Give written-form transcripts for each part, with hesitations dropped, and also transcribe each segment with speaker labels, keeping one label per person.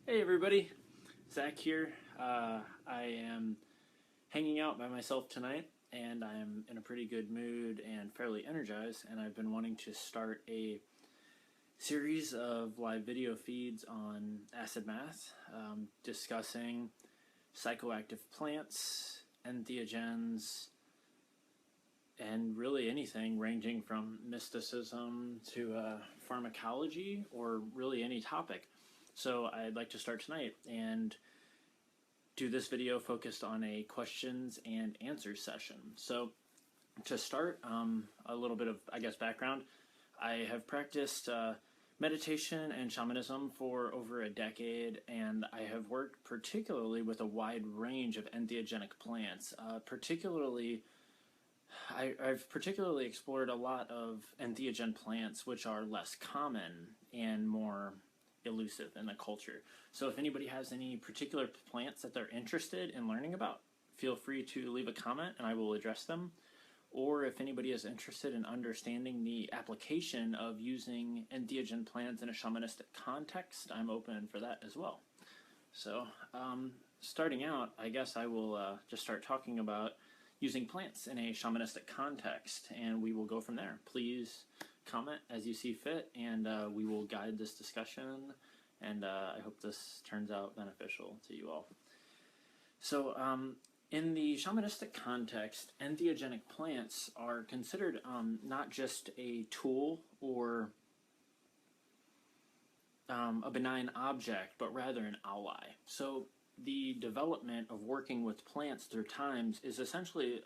Speaker 1: Hey everybody, Zach here. I am hanging out by myself tonight, and I am in a pretty good mood and fairly energized, and I've been wanting to start a series of live video feeds on acid math, discussing psychoactive plants, entheogens, and really anything ranging from mysticism to pharmacology, or really any topic. So I'd like to start tonight and do this video focused on a questions and answers session. So to start, a little bit of, background. I have practiced meditation and shamanism for over a decade, and I have worked particularly with a wide range of entheogenic plants. I've particularly explored a lot of entheogen plants, which are less common and more elusive in the culture. So if anybody has any particular plants that they're interested in learning about, feel free to leave a comment and I will address them. Or if anybody is interested in understanding the application of using entheogen plants in a shamanistic context, I'm open for that as well. So starting out, I guess I will just start talking about using plants in a shamanistic context, and we will go from there. Please comment as you see fit, and we will guide this discussion, and I hope this turns out beneficial to you all. So in the shamanistic context, entheogenic plants are considered not just a tool or a benign object, but rather an ally. So the development of working with plants through times is essentially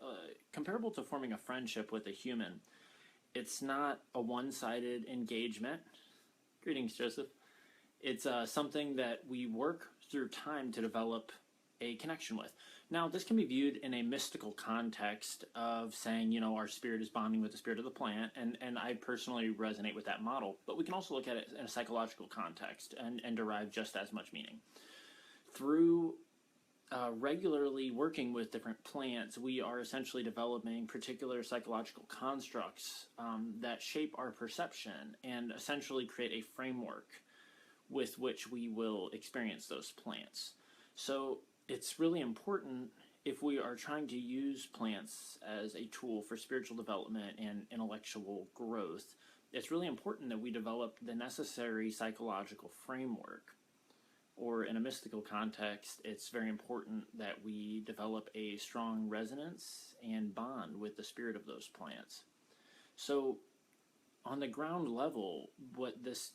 Speaker 1: comparable to forming a friendship with a human. It's not a one-sided engagement. Greetings, Joseph. It's something that we work through time to develop a connection with. Now, this can be viewed in a mystical context of saying, our spirit is bonding with the spirit of the plant, and I personally resonate with that model. But we can also look at it in a psychological context and derive just as much meaning. Through regularly working with different plants, we are essentially developing particular psychological constructs that shape our perception and essentially create a framework with which we will experience those plants. So it's really important, if we are trying to use plants as a tool for spiritual development and intellectual growth, it's really important that we develop the necessary psychological framework. Or in a mystical context, it's very important that we develop a strong resonance and bond with the spirit of those plants. So on the ground level, what this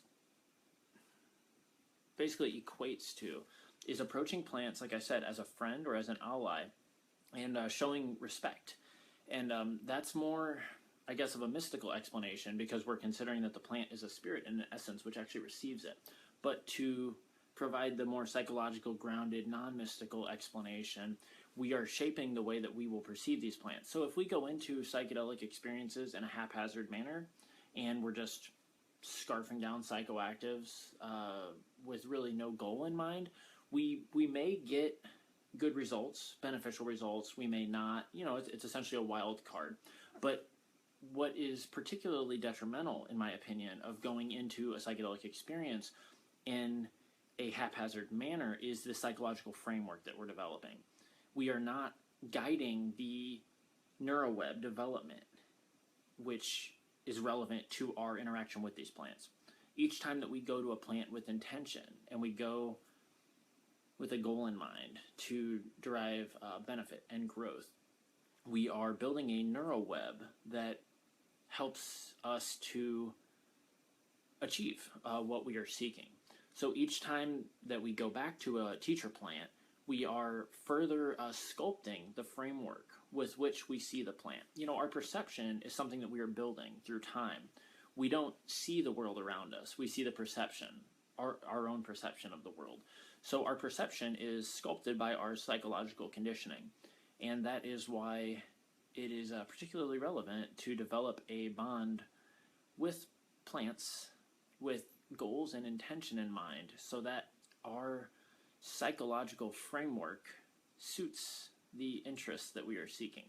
Speaker 1: basically equates to is approaching plants, like I said, as a friend or as an ally, and showing respect. And that's more, I guess, of a mystical explanation, because we're considering that the plant is a spirit in essence, which actually receives it. But to provide the more psychological, grounded, non-mystical explanation, we are shaping the way that we will perceive these plants. So if we go into psychedelic experiences in a haphazard manner, and we're just scarfing down psychoactives with really no goal in mind, we may get good results, beneficial results. We may not. It's essentially a wild card. But what is particularly detrimental, in my opinion, of going into a psychedelic experience in a haphazard manner is the psychological framework that we're developing. We are not guiding the neuroweb development, which is relevant to our interaction with these plants. Each time that we go to a plant with intention, and we go with a goal in mind to derive benefit and growth, we are building a neuroweb that helps us to achieve what we are seeking. So each time that we go back to a teacher plant, we are further sculpting the framework with which we see the plant. Our perception is something that we are building through time. We don't see the world around us. We see the perception, our own perception of the world. So our perception is sculpted by our psychological conditioning. And that is why it is particularly relevant to develop a bond with plants with goals and intention in mind, so that our psychological framework suits the interests that we are seeking.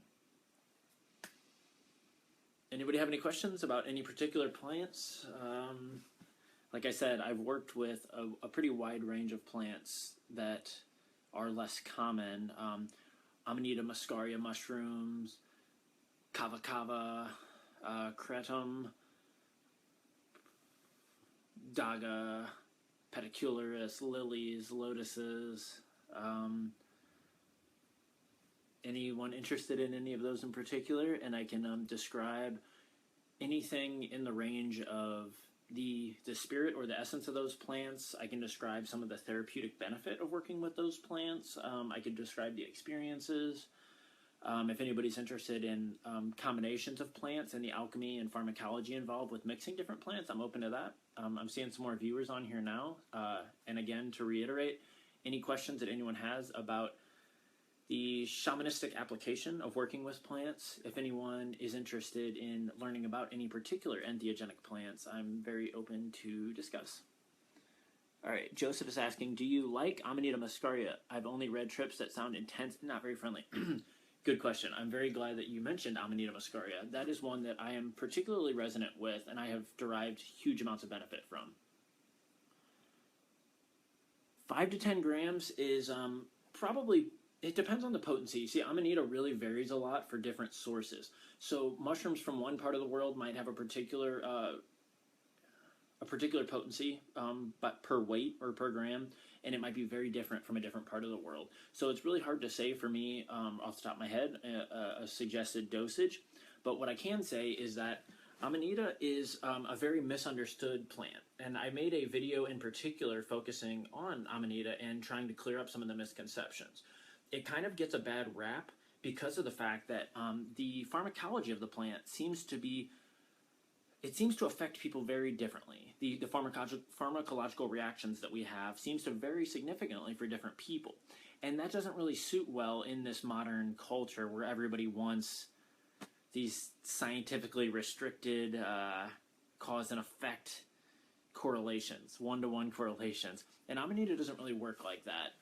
Speaker 1: Anybody have any questions about any particular plants? like I said, I've worked with a pretty wide range of plants that are less common. Amanita muscaria mushrooms, kava kava, cretum, daga, pedicularis, lilies, lotuses. Anyone interested in any of those in particular? And I can describe anything in the range of the spirit or the essence of those plants. I can describe some of the therapeutic benefit of working with those plants. I could describe the experiences. If anybody's interested in combinations of plants and the alchemy and pharmacology involved with mixing different plants, I'm open to that. I'm seeing some more viewers on here now. And again, to reiterate, any questions that anyone has about the shamanistic application of working with plants, if anyone is interested in learning about any particular entheogenic plants, I'm very open to discuss. All right, Joseph is asking, do you like Amanita muscaria? I've only read trips that sound intense and not very friendly. Good question. I'm very glad that you mentioned Amanita muscaria. That is one that I am particularly resonant with and I have derived huge amounts of benefit from. 5 to 10 grams is probably... It depends on the potency. See, Amanita really varies a lot for different sources. So mushrooms from one part of the world might have a particular potency, but per weight or per gram, and it might be very different from a different part of the world. So it's really hard to say for me, off the top of my head, a suggested dosage. But what I can say is that Amanita is a very misunderstood plant, and I made a video in particular focusing on Amanita and trying to clear up some of the misconceptions. It kind of gets a bad rap because of the fact that the pharmacology of the plant seems to affect people very differently. The pharmacological reactions that we have seems to vary significantly for different people. And that doesn't really suit well in this modern culture where everybody wants these scientifically restricted cause and effect correlations, one-to-one correlations. And Amanita doesn't really work like that.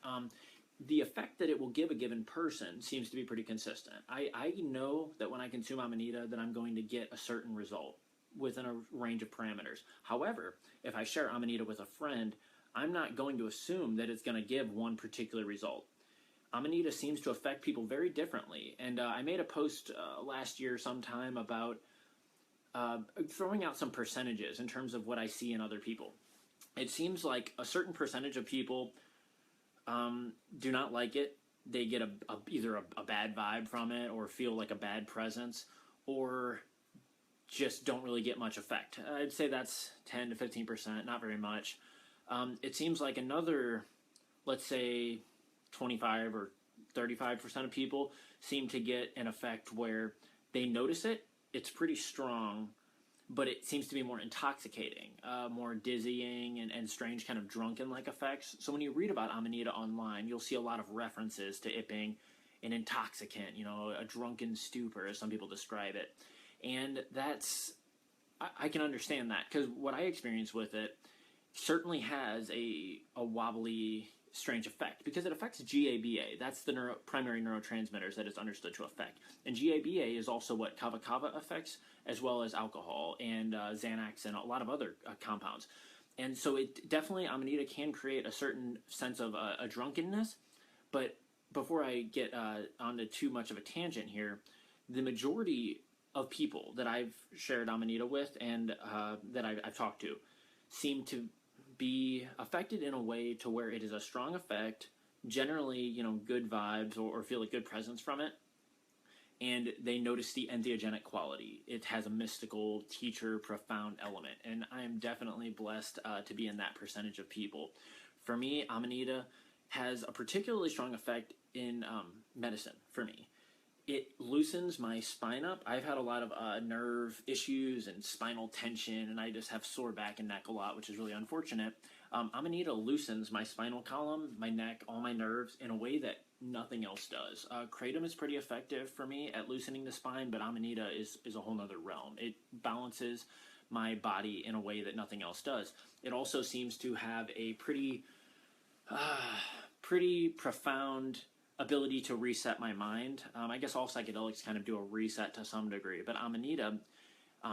Speaker 1: The effect that it will give a given person seems to be pretty consistent. I know that when I consume Amanita that I'm going to get a certain result within a range of parameters. However, if I share Amanita with a friend, I'm not going to assume that it's going to give one particular result. Amanita seems to affect people very differently. And I made a post last year sometime about throwing out some percentages in terms of what I see in other people. It seems like a certain percentage of people do not like it. They get either a bad vibe from it or feel like a bad presence or just don't really get much effect. I'd say that's 10 to 15%, not very much. It seems like another, let's say 25 or 35% of people seem to get an effect where they notice it, it's pretty strong, but it seems to be more intoxicating, more dizzying and strange kind of drunken-like effects. So when you read about Amanita online, you'll see a lot of references to it being an intoxicant, a drunken stupor, as some people describe it. And I can understand that, because what I experience with it certainly has a wobbly, strange effect, because it affects GABA. That's the primary neurotransmitters that it's understood to affect. And GABA is also what kava kava affects, as well as alcohol and Xanax and a lot of other compounds. And so it definitely, Amanita can create a certain sense of a drunkenness. But before I get onto too much of a tangent here, the majority of people that I've shared Amanita with and that I've talked to seem to be affected in a way to where it is a strong effect, generally, good vibes or feel a good presence from it. And they notice the entheogenic quality. It has a mystical, teacher, profound element. And I am definitely blessed to be in that percentage of people. For me, Amanita has a particularly strong effect in medicine for me. It loosens my spine up. I've had a lot of nerve issues and spinal tension, and I just have sore back and neck a lot, which is really unfortunate. Amanita loosens my spinal column, my neck, all my nerves in a way that nothing else does. Kratom is pretty effective for me at loosening the spine, but Amanita is a whole nother realm. It balances my body in a way that nothing else does. It also seems to have a pretty profound ability to reset my mind. I guess all psychedelics kind of do a reset to some degree, but Amanita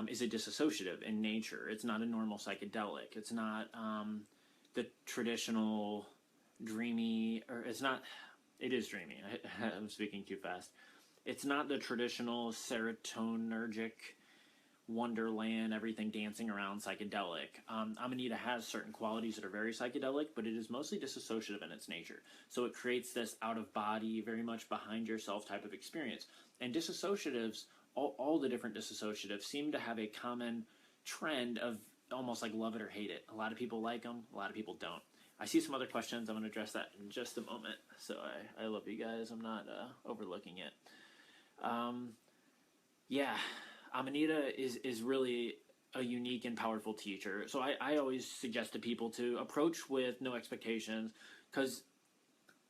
Speaker 1: is a dissociative in nature. It's not a normal psychedelic. It's not the traditional dreamy, or it's not, it is dreamy. I'm speaking too fast. It's not the traditional serotonergic wonderland, everything dancing around psychedelic. Amanita has certain qualities that are very psychedelic, but it is mostly dissociative in its nature. So it creates this out of body, very much behind yourself type of experience. And dissociatives, all the different dissociatives seem to have a common trend of almost like love it or hate it. A lot of people like them, a lot of people don't. I see some other questions. I'm going to address that in just a moment. So I love you guys. I'm not overlooking it. Yeah, Amanita is really a unique and powerful teacher. So I always suggest to people to approach with no expectations, because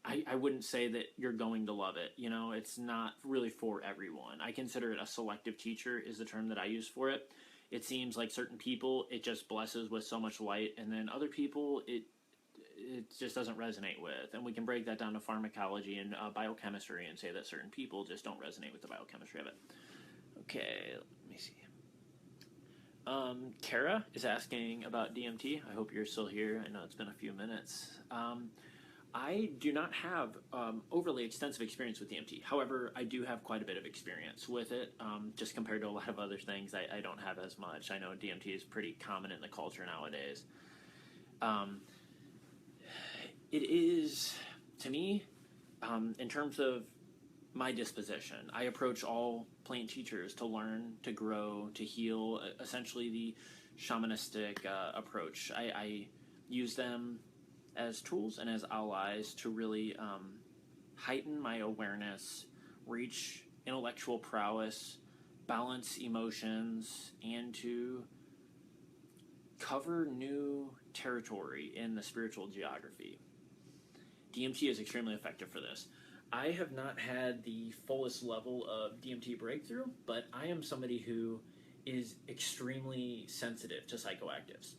Speaker 1: I wouldn't say that you're going to love it. You know, it's not really for everyone. I consider it a selective teacher is the term that I use for it. It seems like certain people, it just blesses with so much light, and then other people, it just doesn't resonate with. And we can break that down to pharmacology and biochemistry and say that certain people just don't resonate with the biochemistry of it. Okay, let me see. Kara is asking about DMT. I hope you're still here. I know it's been a few minutes. I do not have overly extensive experience with DMT. However, I do have quite a bit of experience with it. Just compared to a lot of other things, I don't have as much. I know DMT is pretty common in the culture nowadays. It is, to me, in terms of my disposition, I approach all plant teachers to learn, to grow, to heal, essentially the shamanistic approach. I use them as tools and as allies to really heighten my awareness, reach intellectual prowess, balance emotions, and to cover new territory in the spiritual geography. DMT is extremely effective for this. I have not had the fullest level of DMT breakthrough, but I am somebody who is extremely sensitive to psychoactives.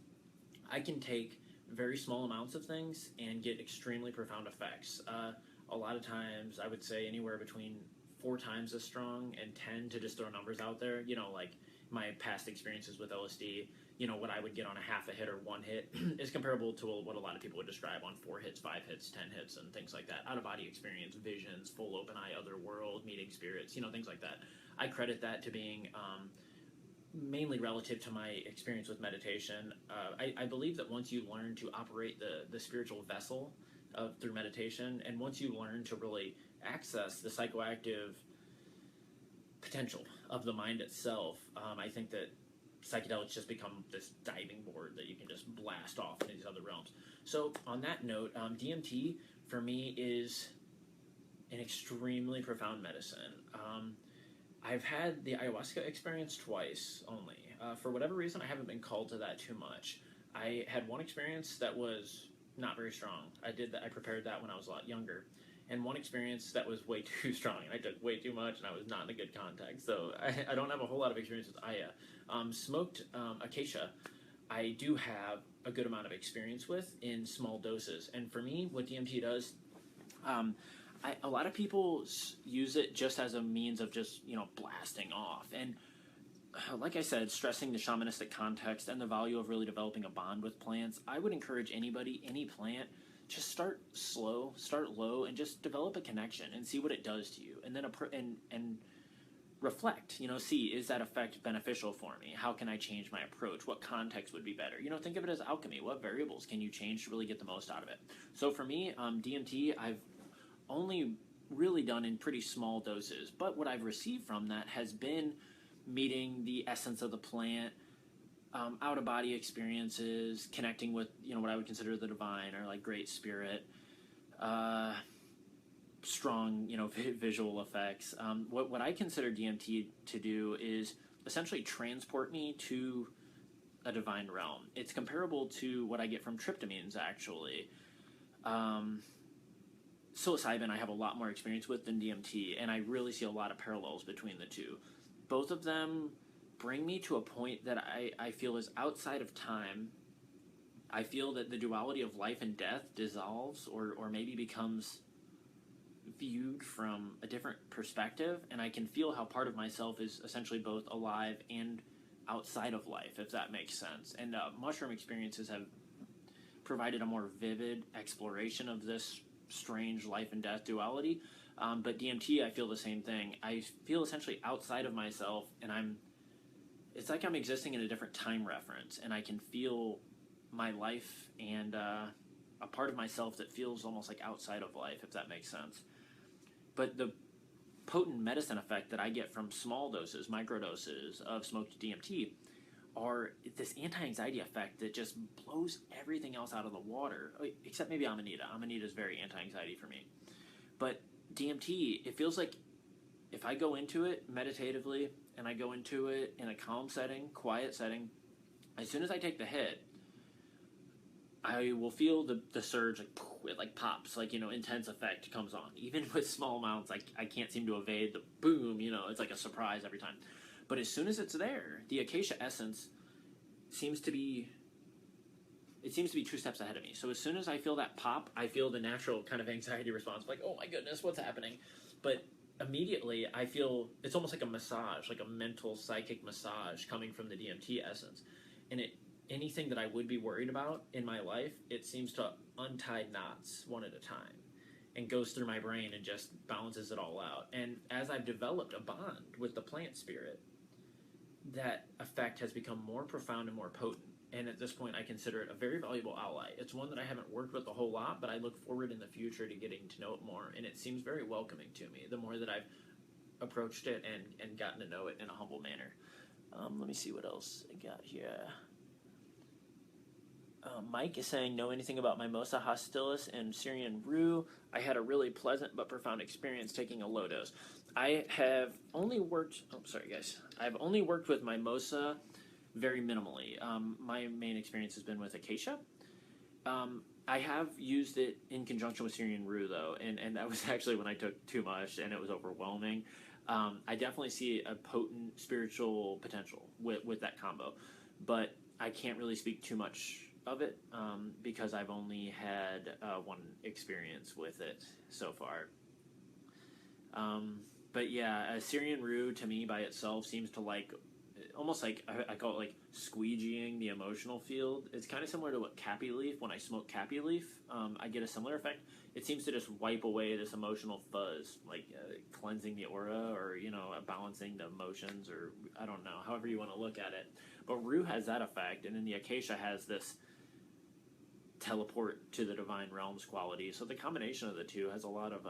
Speaker 1: I can take very small amounts of things and get extremely profound effects. A lot of times, I would say anywhere between 4 times as strong and 10, to just throw numbers out there. You know, like my past experiences with LSD, you know, what I would get on a half a hit or 1 hit is comparable to what a lot of people would describe on 4 hits, 5 hits, 10 hits, and things like that. Out-of-body experience, visions, full open eye, other world, meeting spirits, you know, things like that. I credit that to being mainly relative to my experience with meditation. I believe that once you learn to operate the spiritual vessel through meditation, and once you learn to really access the psychoactive potential of the mind itself, I think that psychedelics just become this diving board that you can just blast off into these other realms. So on that note, DMT for me is an extremely profound medicine. I've had the ayahuasca experience twice only. For whatever reason, I haven't been called to that too much. I had one experience that was not very strong. I prepared that when I was a lot younger. And one experience that was way too strong. I took way too much, and I was not in a good context. So I don't have a whole lot of experience with Aya. Smoked acacia, I do have a good amount of experience with in small doses. And for me, what DMT does, a lot of people use it just as a means of just, you know, blasting off. And like I said, stressing the shamanistic context and the value of really developing a bond with plants, I would encourage anybody, any plant, just start slow, start low, and just develop a connection and see what it does to you. And then and reflect, you know, see, is that effect beneficial for me? How can I change my approach? What context would be better? You know, think of it as alchemy. What variables can you change to really get the most out of it? So for me, DMT, I've only really done in pretty small doses, but what I've received from that has been meeting the essence of the plant, out-of-body experiences, connecting with, you know, what I would consider the divine or like great spirit, strong, you know, visual effects. What I consider DMT to do is essentially transport me to a divine realm. It's comparable to what I get from tryptamines, actually. Psilocybin I have a lot more experience with than DMT, and I really see a lot of parallels between the two. Both of them bring me to a point that I feel is outside of time. I feel that the duality of life and death dissolves or maybe becomes viewed from a different perspective, and I can feel how part of myself is essentially both alive and outside of life, if that makes sense. And mushroom experiences have provided a more vivid exploration of this strange life and death duality. But DMT, I feel the same thing. I feel essentially outside of myself, and it's like I'm existing in a different time reference, and I can feel my life and a part of myself that feels almost like outside of life, if that makes sense. But the potent medicine effect that I get from small doses, microdoses of smoked DMT, are this anti-anxiety effect that just blows everything else out of the water, except maybe Amanita. Amanita is very anti-anxiety for me. But DMT, it feels like if I go into it meditatively and I go into it in a calm setting, quiet setting, as soon as I take the hit, I will feel the surge, like, poof, it like pops, like, intense effect comes on. Even with small amounts, like, I can't seem to evade the boom, it's like a surprise every time. But as soon as it's there, the acacia essence seems to be 2 steps ahead of me. So as soon as I feel that pop, I feel the natural kind of anxiety response, like, oh my goodness, what's happening? But immediately I feel it's almost like a massage, like a mental psychic massage coming from the DMT essence. And anything that I would be worried about in my life, it seems to untie knots one at a time and goes through my brain and just balances it all out. And as I've developed a bond with the plant spirit, that effect has become more profound and more potent. And at this point, I consider it a very valuable ally. It's one that I haven't worked with a whole lot, but I look forward in the future to getting to know it more. And it seems very welcoming to me the more that I've approached it and gotten to know it in a humble manner. Let me see what else I got here. Mike is saying, know anything about Mimosa, hostilis, and Syrian rue? I had a really pleasant but profound experience taking a low dose. I have only worked... Oh, sorry, guys. I've only worked with Mimosa very minimally. My main experience has been with acacia. I have used it in conjunction with Syrian rue, though, and that was actually when I took too much, and it was overwhelming. I definitely see a potent spiritual potential with that combo, but I can't really speak too much of it because I've only had one experience with it so far. But yeah, Syrian rue to me by itself seems to almost like I call it like squeegeeing the emotional field. It's kind of similar to what cappy leaf. When I smoke cappy leaf, I get a similar effect. It seems to just wipe away this emotional fuzz, like cleansing the aura, or balancing the emotions, or I don't know, however you want to look at it. But rue has that effect, and then the acacia has this teleport to the divine realms quality. So the combination of the two has a lot of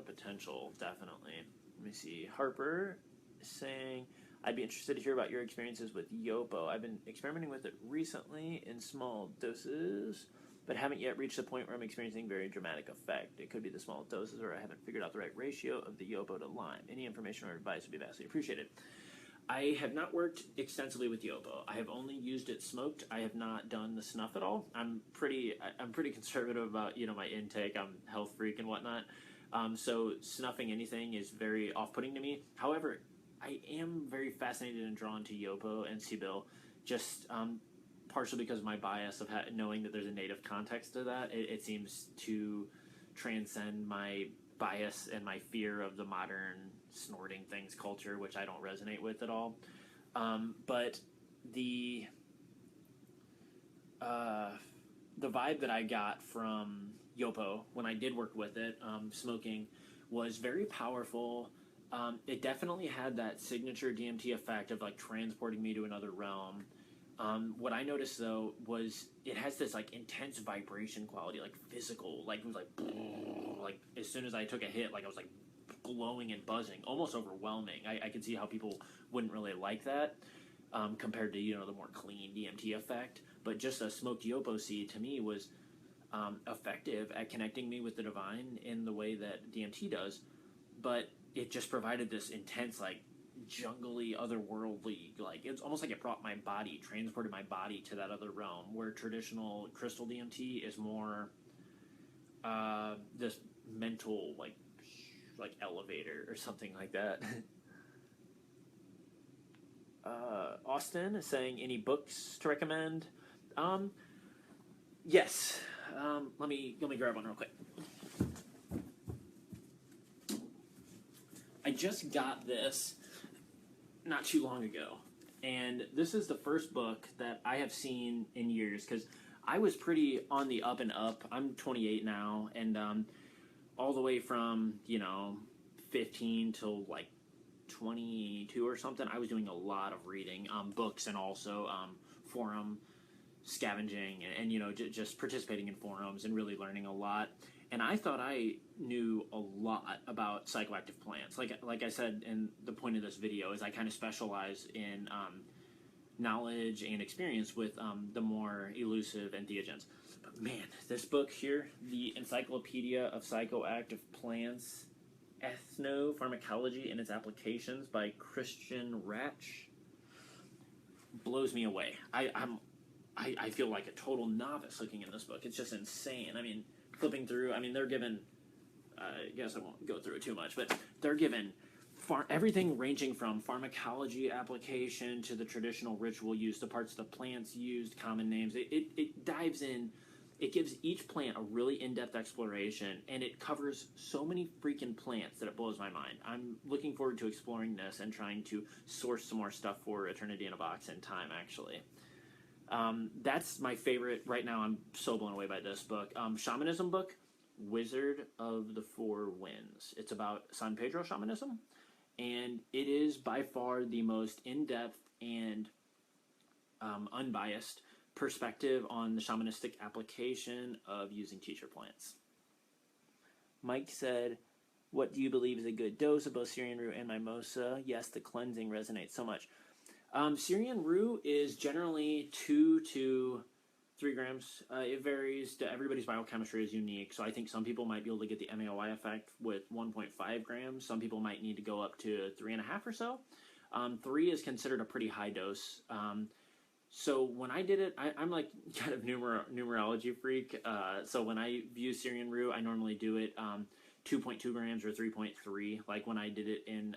Speaker 1: potential, definitely. Let me see. Harper is saying, I'd be interested to hear about your experiences with Yopo. I've been experimenting with it recently in small doses, but haven't yet reached the point where I'm experiencing very dramatic effect. It could be the small doses, or I haven't figured out the right ratio of the Yopo to lime. Any information or advice would be vastly appreciated. I have not worked extensively with Yopo. I have only used it smoked. I have not done the snuff at all. I'm pretty conservative about my intake. I'm health freak and whatnot. So snuffing anything is very off-putting to me. However, I am very fascinated and drawn to Yopo and Sibyl, just partially because of my bias of knowing that there's a native context to that. It seems to transcend my bias and my fear of the modern snorting things culture, which I don't resonate with at all. But the vibe that I got from Yopo when I did work with it, smoking, was very powerful. It definitely had that signature DMT effect of transporting me to another realm. What I noticed though was it has this intense vibration quality, physical, it was as soon as I took a hit, I was glowing and buzzing, almost overwhelming. I could see how people wouldn't really like that compared to the more clean DMT effect. But just a smoked Yopo seed to me was effective at connecting me with the divine in the way that DMT does, but it just provided this intense jungly, otherworldly, it's almost like it brought my body, transported my body to that other realm, where traditional crystal DMT is more this mental elevator or something like that. Austin is saying, any books to recommend? Yes. Let me grab one real quick. I just got this not too long ago, And this is the first book that I have seen in years, because I was pretty on the up and up. I'm 28 now, and all the way from, 15 till like 22 or something, I was doing a lot of reading, books, and also forum scavenging, and just participating in forums and really learning a lot. And I thought I knew a lot about psychoactive plants. Like I said, in the point of this video is I kind of specialize in knowledge and experience with the more elusive entheogens. But man, this book here, the Encyclopedia of Psychoactive Plants, Ethnopharmacology and Its Applications by Christian Ratch, blows me away. I feel like a total novice looking in this book. It's just insane. I mean, flipping through, they're given, I guess I won't go through it too much, but they're given everything ranging from pharmacology application to the traditional ritual use, the parts of the plants used, common names. It dives in. It gives each plant a really in-depth exploration, and it covers so many freaking plants that it blows my mind. I'm looking forward to exploring this and trying to source some more stuff for Eternity in a Box in time, actually. That's my favorite. Right now, I'm so blown away by this book. Shamanism book, Wizard of the Four Winds. It's about San Pedro shamanism, and it is by far the most in-depth and unbiased perspective on the shamanistic application of using teacher plants. Mike said, what do you believe is a good dose of both Syrian rue and mimosa? Yes, the cleansing resonates so much. Syrian rue is generally 2 to 3 grams. It varies. Everybody's biochemistry is unique, so I think some people might be able to get the MAOI effect with 1.5 grams. Some people might need to go up to 3.5 or so. 3 is considered a pretty high dose. So when I did it, I'm like kind of numerology freak. So when I view Syrian rue, I normally do it 2.2 grams or 3.3. Like when I did it in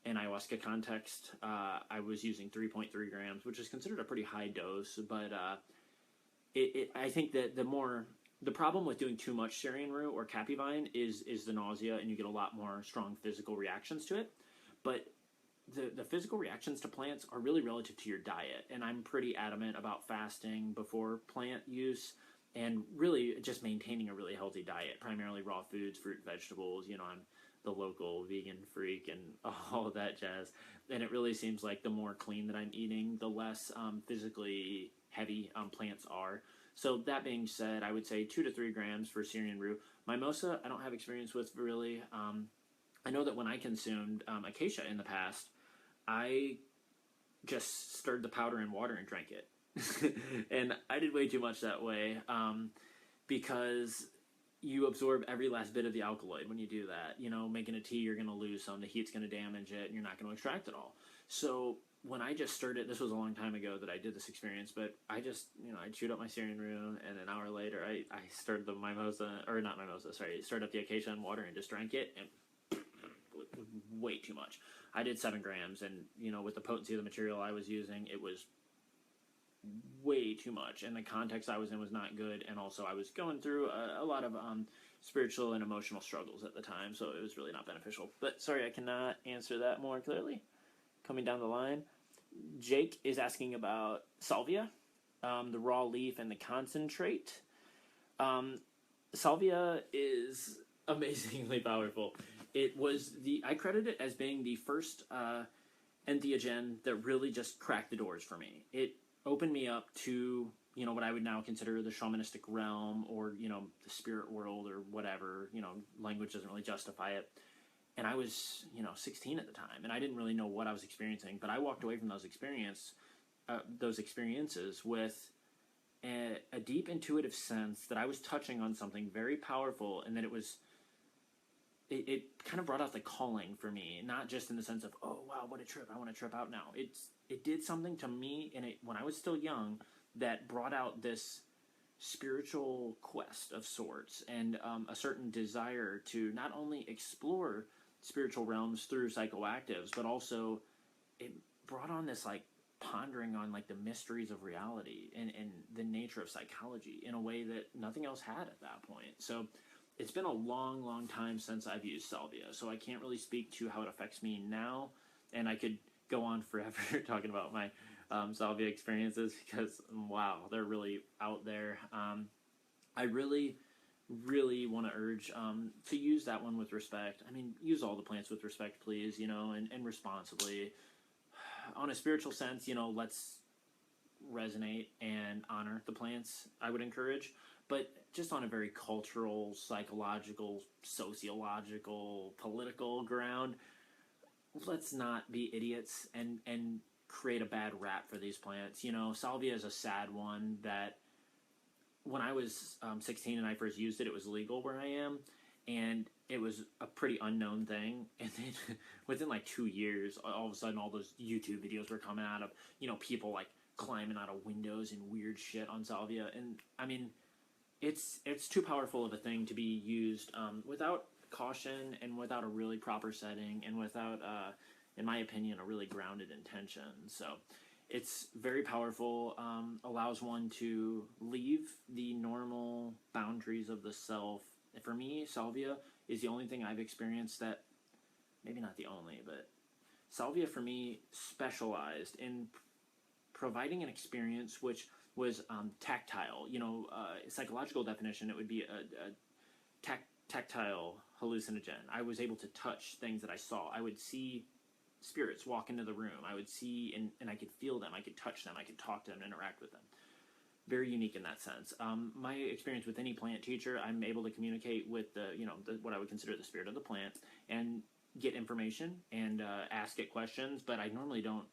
Speaker 1: an ayahuasca context, I was using 3.3 grams, which is considered a pretty high dose. But I think that the problem with doing too much Syrian rue or capivine is the nausea, and you get a lot more strong physical reactions to it. But the physical reactions to plants are really relative to your diet, and I'm pretty adamant about fasting before plant use and really just maintaining a really healthy diet, primarily raw foods, fruit, vegetables. I'm the local vegan freak and all of that jazz, and it really seems like the more clean that I'm eating, the less physically heavy plants are. So that being said, I would say 2 to 3 grams for Syrian rue. Mimosa, I don't have experience with really. I know that when I consumed acacia in the past, I just stirred the powder in water and drank it. And I did way too much that way because you absorb every last bit of the alkaloid when you do that. Making a tea, you're going to lose some. The heat's going to damage it, and you're not going to extract it all. So when I just stirred it, this was a long time ago that I did this experience, but I just, I chewed up my Syrian rue, and an hour later, I stirred the mimosa, or not mimosa, sorry, stirred up the acacia in water and just drank it, and way too much. I did 7 grams, and with the potency of the material I was using, it was way too much, and the context I was in was not good, and also I was going through a lot of spiritual and emotional struggles at the time, so it was really not beneficial. But sorry, I cannot answer that more clearly. Coming down the line, Jake is asking about Salvia, the raw leaf and the concentrate. Salvia is amazingly powerful. I credit it as being the first entheogen that really just cracked the doors for me. It opened me up to, what I would now consider the shamanistic realm, or, the spirit world, or whatever. Language doesn't really justify it. And I was, 16 at the time, and I didn't really know what I was experiencing, but I walked away from those experiences with a deep intuitive sense that I was touching on something very powerful, and that it kind of brought out the calling for me, not just in the sense of, oh, wow, what a trip, I want to trip out now. It did something to me, and when I was still young, that brought out this spiritual quest of sorts, and a certain desire to not only explore spiritual realms through psychoactives, but also it brought on this pondering on the mysteries of reality and the nature of psychology in a way that nothing else had at that point. So it's been a long, long time since I've used Salvia, so I can't really speak to how it affects me now, and I could go on forever talking about my salvia experiences because, wow, they're really out there. I really, really want to urge to use that one with respect. I mean, use all the plants with respect, please, you know, and responsibly. On a spiritual sense, you know, let's resonate and honor the plants, I would encourage. But just on a very cultural, psychological, sociological, political ground, let's not be idiots and create a bad rap for these plants. You know, salvia is a sad one that when I was 16 and I first used it, it was legal where I am, and it was a pretty unknown thing. And then within like 2 years, all of a sudden, all those YouTube videos were coming out of, you know, people like climbing out of windows and weird shit on salvia. And I mean, it's too powerful of a thing to be used without caution and without a really proper setting and without, in my opinion, a really grounded intention. So it's very powerful, allows one to leave the normal boundaries of the self. For me, salvia is the only thing I've experienced that, maybe not the only, but salvia for me specialized in providing an experience which was tactile. You know, psychological definition, it would be a tactile hallucinogen. I was able to touch things that I saw. I would see spirits walk into the room. I would see and I could feel them. I could touch them. I could talk to them, interact with them. Very unique in that sense. My experience with any plant teacher, I'm able to communicate with what I would consider the spirit of the plant and get information and ask it questions, but I normally don't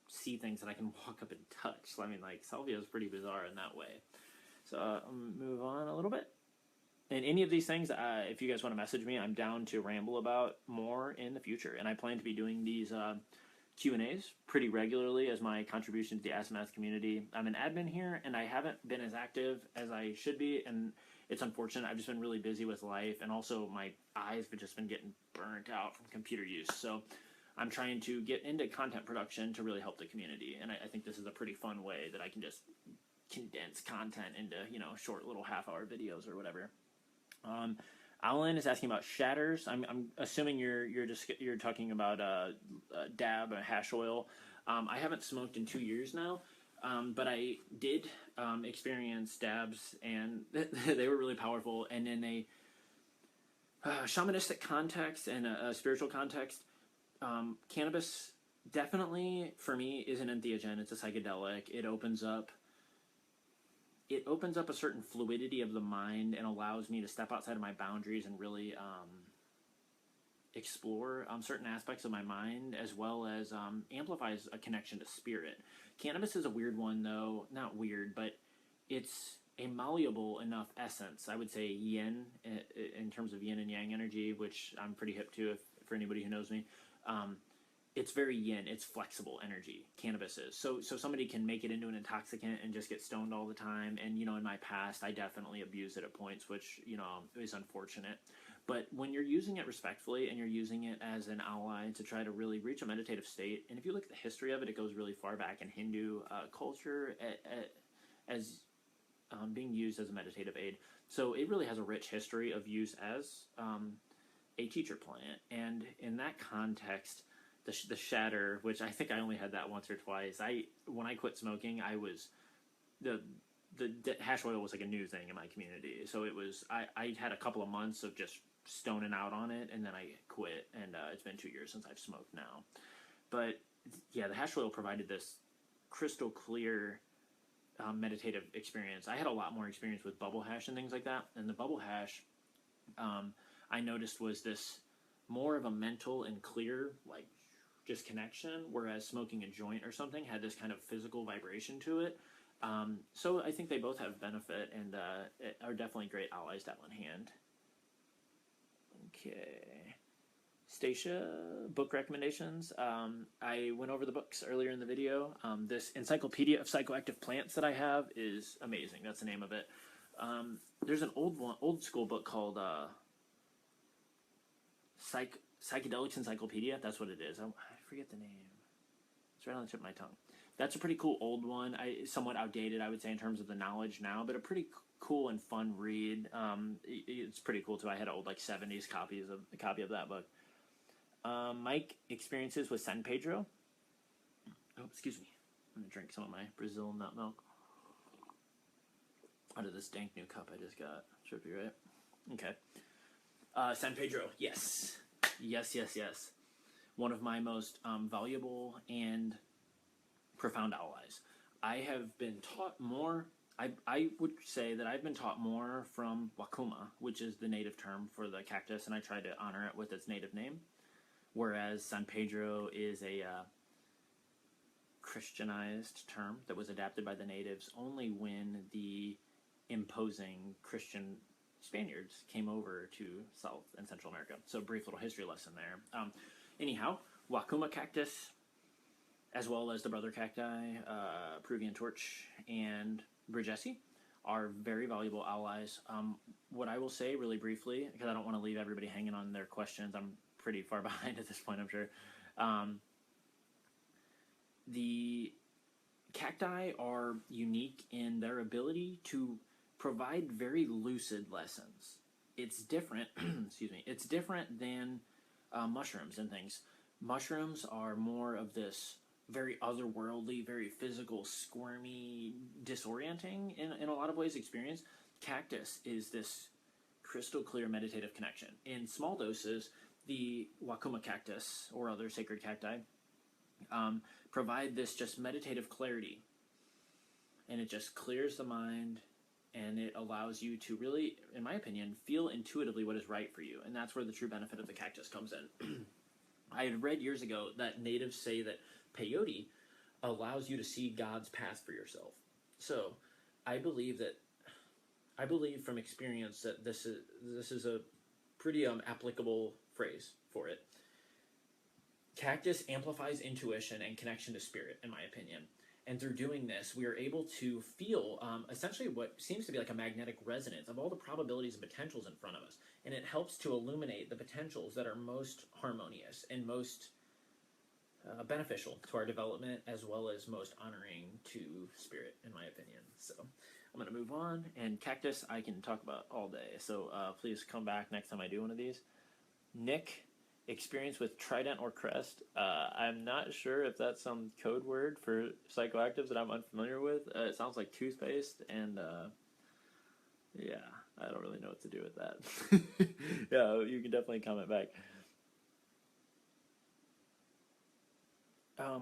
Speaker 1: see things that I can walk up and touch. So, I mean, like, salvia is pretty bizarre in that way. So I'll move on a little bit. And any of these things, if you guys want to message me, I'm down to ramble about more in the future. And I plan to be doing these Q&As pretty regularly as my contribution to the SMS community. I'm an admin here, and I haven't been as active as I should be, and it's unfortunate. I've just been really busy with life, and also my eyes have just been getting burnt out from computer use. So I'm trying to get into content production to really help the community, and I think this is a pretty fun way that I can just condense content into, you know, short little half-hour videos or whatever. Alan is asking about shatters. I'm assuming you're talking about dab and hash oil. I haven't smoked in 2 years now, but I did experience dabs, and they were really powerful. And in a shamanistic context and a spiritual context, cannabis definitely for me is an entheogen. It's a psychedelic. It opens up a certain fluidity of the mind and allows me to step outside of my boundaries and really explore certain aspects of my mind, as well as amplifies a connection to spirit. Cannabis is a weird one, though. Not weird, but it's a malleable enough essence. I would say yin, in terms of yin and yang energy, which I'm pretty hip to for anybody who knows me. It's very yin. It's flexible energy. Cannabis is. So somebody can make it into an intoxicant and just get stoned all the time. And, you know, in my past, I definitely abused it at points, which, you know, is unfortunate. But when you're using it respectfully and you're using it as an ally to try to really reach a meditative state, and if you look at the history of it, it goes really far back in Hindu culture as being used as a meditative aid. So it really has a rich history of use as a teacher plant. And in that context, the shatter, which I think I only had that once or twice. When I quit smoking, I was the hash oil was like a new thing in my community. So it was I had a couple of months of just stoning out on it, and then I quit. And it's been 2 years since I've smoked now. But yeah, the hash oil provided this crystal clear meditative experience. I had a lot more experience with bubble hash and things like that. And the bubble hash, I noticed was this more of a mental and clear, like, just connection, whereas smoking a joint or something had this kind of physical vibration to it. So I think they both have benefit and are definitely great allies to have on hand. Okay. Stacia, book recommendations. I went over the books earlier in the video. This Encyclopedia of Psychoactive Plants that I have is amazing. That's the name of it. There's an old school book called Psychedelics Encyclopedia. That's what it is. I forget the name. It's right on the tip of my tongue. That's a pretty cool old one. Somewhat outdated, I would say, in terms of the knowledge now, but a pretty cool and fun read. It's pretty cool too. I had old 70s copy of that book. Mike experiences with San Pedro. Oh, excuse me. I'm going to drink some of my Brazil nut milk out of this dank new cup I just got. Trippy, right? Okay. San Pedro, yes. Yes, yes, yes. One of my most valuable and profound allies. I have been taught more, I would say that I've been taught more from Wakuma, which is the native term for the cactus, and I try to honor it with its native name, whereas San Pedro is a Christianized term that was adapted by the natives only when the imposing Christian Spaniards came over to South and Central America. So a brief little history lesson there. Anyhow, Wakuma cactus, as well as the brother cacti, Peruvian torch, and Bridgesii, are very valuable allies. What I will say really briefly, because I don't want to leave everybody hanging on their questions, I'm pretty far behind at this point, I'm sure. The cacti are unique in their ability to provide very lucid lessons. It's different, excuse me, it's different than mushrooms and things. Mushrooms are more of this very otherworldly, very physical, squirmy, disorienting in a lot of ways experience. Cactus is this crystal clear meditative connection. In small doses, the Wakuma cactus or other sacred cacti provide this just meditative clarity, and it just clears the mind, and it allows you to really, in my opinion, feel intuitively what is right for you, and that's where the true benefit of the cactus comes in. I had read years ago that natives say that peyote allows you to see God's path for yourself. So I believe from experience that this is a pretty applicable phrase for it. Cactus amplifies intuition and connection to spirit, in my opinion. And through doing this, we are able to feel essentially what seems to be like a magnetic resonance of all the probabilities and potentials in front of us. And it helps to illuminate the potentials that are most harmonious and most beneficial to our development, as well as most honoring to spirit, in my opinion. So I'm going to move on. And cactus, I can talk about all day. So please come back next time I do one of these. Nick, experience with trident or crest. I'm not sure if that's some code word for psychoactives that I'm unfamiliar with. It sounds like toothpaste, and yeah, I don't really know what to do with that. Yeah, you can definitely comment back.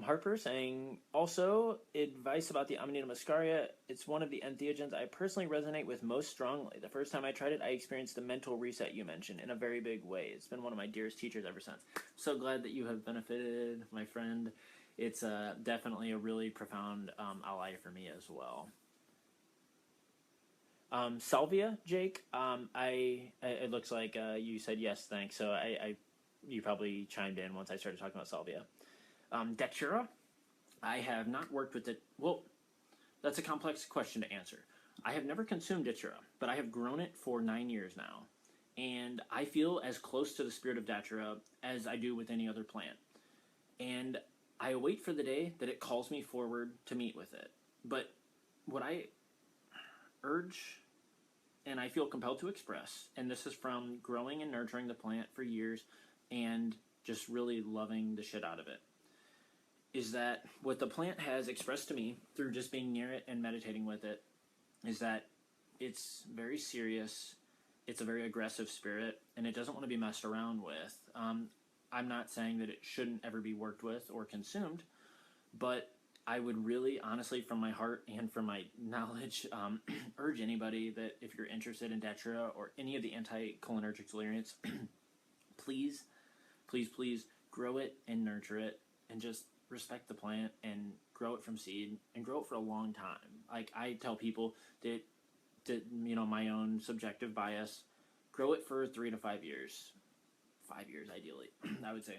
Speaker 1: Harper saying, also, advice about the Amanita muscaria. It's one of the entheogens I personally resonate with most strongly. The first time I tried it, I experienced the mental reset you mentioned in a very big way. It's been one of my dearest teachers ever since. So glad that you have benefited, my friend. It's definitely a really profound ally for me as well. Salvia, Jake, it looks like you said yes, thanks. So you probably chimed in once I started talking about Salvia. Datura, I have not worked with it. Well, that's a complex question to answer. I have never consumed Datura, but I have grown it for 9 years now. And I feel as close to the spirit of Datura as I do with any other plant. And I await for the day that it calls me forward to meet with it. But what I urge, and I feel compelled to express, and this is from growing and nurturing the plant for years and just really loving the shit out of it, is that what the plant has expressed to me through just being near it and meditating with it is that it's very serious, it's a very aggressive spirit, and it doesn't want to be messed around with. I'm not saying that it shouldn't ever be worked with or consumed, but I would really, honestly, from my heart and from my knowledge, urge anybody that if you're interested in Datura or any of the anticholinergic valerians, please, please, please grow it and nurture it and just respect the plant and grow it from seed and grow it for a long time. Like I tell people that my own subjective bias, grow it for 3 to 5 years, 5 years ideally, I would say,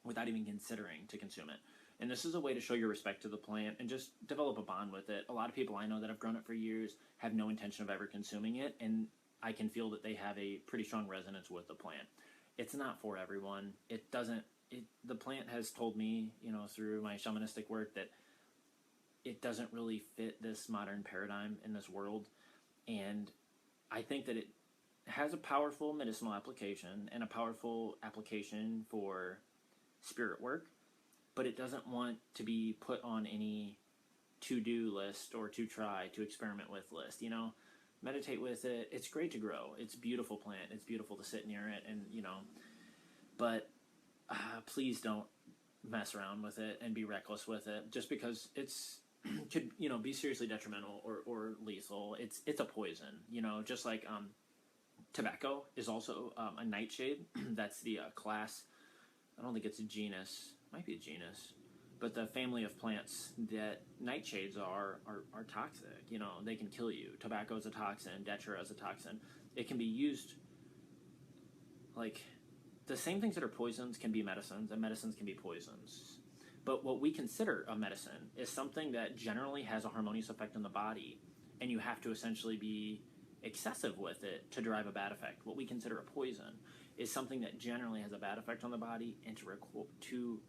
Speaker 1: without even considering to consume it. And this is a way to show your respect to the plant and just develop a bond with it. A lot of people I know that have grown it for years have no intention of ever consuming it, and I can feel that they have a pretty strong resonance with the plant. It's not for everyone. The plant has told me, through my shamanistic work, that it doesn't really fit this modern paradigm in this world. And I think that it has a powerful medicinal application and a powerful application for spirit work, but it doesn't want to be put on any to-do list or to try to experiment with list. Meditate with it. It's great to grow. It's a beautiful plant. It's beautiful to sit near it, and but please don't mess around with it and be reckless with it, just because it's could be seriously detrimental or lethal. It's a poison. Just like tobacco is also a nightshade. That's the class. I don't think it's a genus. Might be a genus. But the family of plants that nightshades are toxic. They can kill you. Tobacco is a toxin. Datura is a toxin. It can be used, like, the same things that are poisons can be medicines, and medicines can be poisons. But what we consider a medicine is something that generally has a harmonious effect on the body, and you have to essentially be excessive with it to derive a bad effect. What we consider a poison is something that generally has a bad effect on the body, and to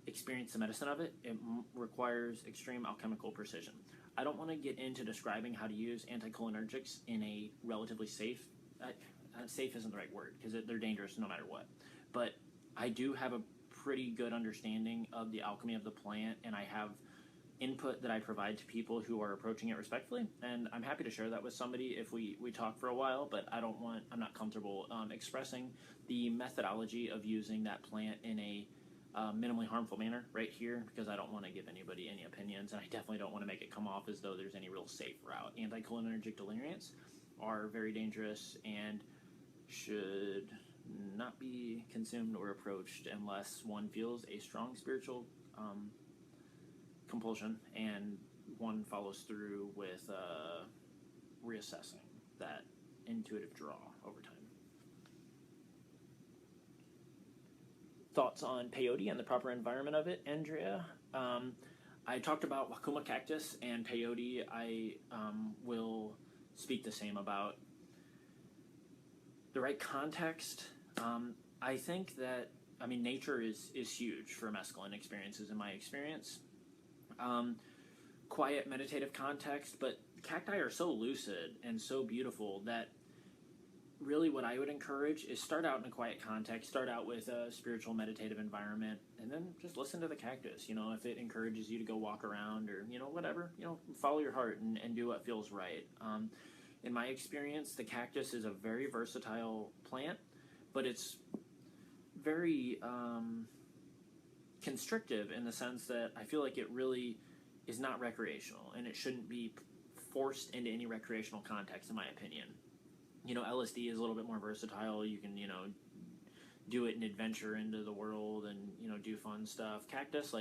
Speaker 1: experience the medicine of it, it requires extreme alchemical precision. I don't want to get into describing how to use anticholinergics in a relatively safe, safe isn't the right word, because they're dangerous no matter what, but I do have a pretty good understanding of the alchemy of the plant, and I have input that I provide to people who are approaching it respectfully, and I'm happy to share that with somebody if we talk for a while, but I'm not comfortable expressing the methodology of using that plant in a minimally harmful manner right here, because I don't want to give anybody any opinions, and I definitely don't want to make it come off as though there's any real safe route. Anticholinergic deliriants are very dangerous and should not be consumed or approached unless one feels a strong spiritual compulsion and one follows through with reassessing that intuitive draw over time. Thoughts on peyote and the proper environment of it, Andrea? I talked about Wakuma cactus and peyote. I will speak the same about the right context. I think that, nature is huge for mescaline experiences in my experience. Quiet meditative context, but cacti are so lucid and so beautiful that really what I would encourage is start out in a quiet context, start out with a spiritual meditative environment, and then just listen to the cactus. If it encourages you to go walk around or, whatever, follow your heart and do what feels right. In my experience, the cactus is a very versatile plant, but it's very constrictive in the sense that I feel like it really is not recreational, and it shouldn't be forced into any recreational context, in my opinion. LSD is a little bit more versatile. You can, do it and adventure into the world and, do fun stuff. Cactus,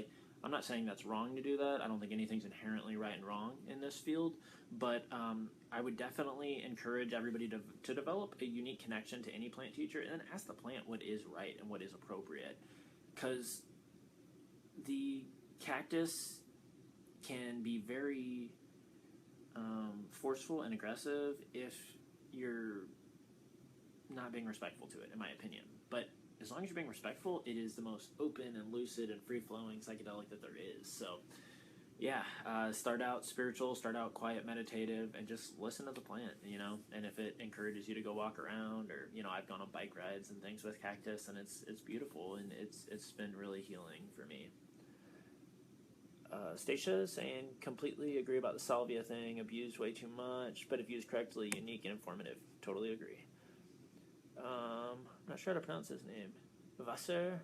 Speaker 1: I'm not saying that's wrong to do that. I don't think anything's inherently right and wrong in this field, but I would definitely encourage everybody to develop a unique connection to any plant teacher and then ask the plant what is right and what is appropriate. Because the cactus can be very forceful and aggressive if you're not being respectful to it, in my opinion. But as long as you're being respectful, it is the most open and lucid and free-flowing psychedelic that there is. So, yeah, start out spiritual, start out quiet, meditative, and just listen to the plant, And if it encourages you to go walk around, or, I've gone on bike rides and things with cactus, and it's beautiful, and it's been really healing for me. Stacia saying, completely agree about the salvia thing, abused way too much, but if used correctly, unique and informative. Totally agree. I'm not sure how to pronounce his name. Vasser.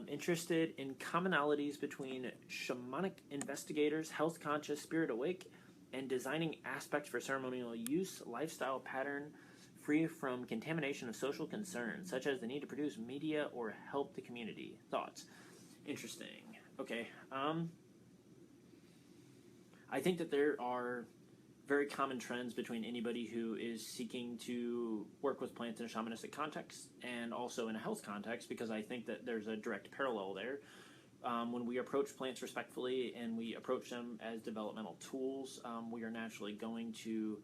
Speaker 1: Interested in commonalities between shamanic investigators, health conscious, spirit awake, and designing aspects for ceremonial use, lifestyle pattern free from contamination of social concerns, such as the need to produce media or help the community. Thoughts? Interesting. Okay. I think that there are very common trends between anybody who is seeking to work with plants in a shamanistic context and also in a health context, because I think that there's a direct parallel there. When we approach plants respectfully and we approach them as developmental tools, we are naturally going to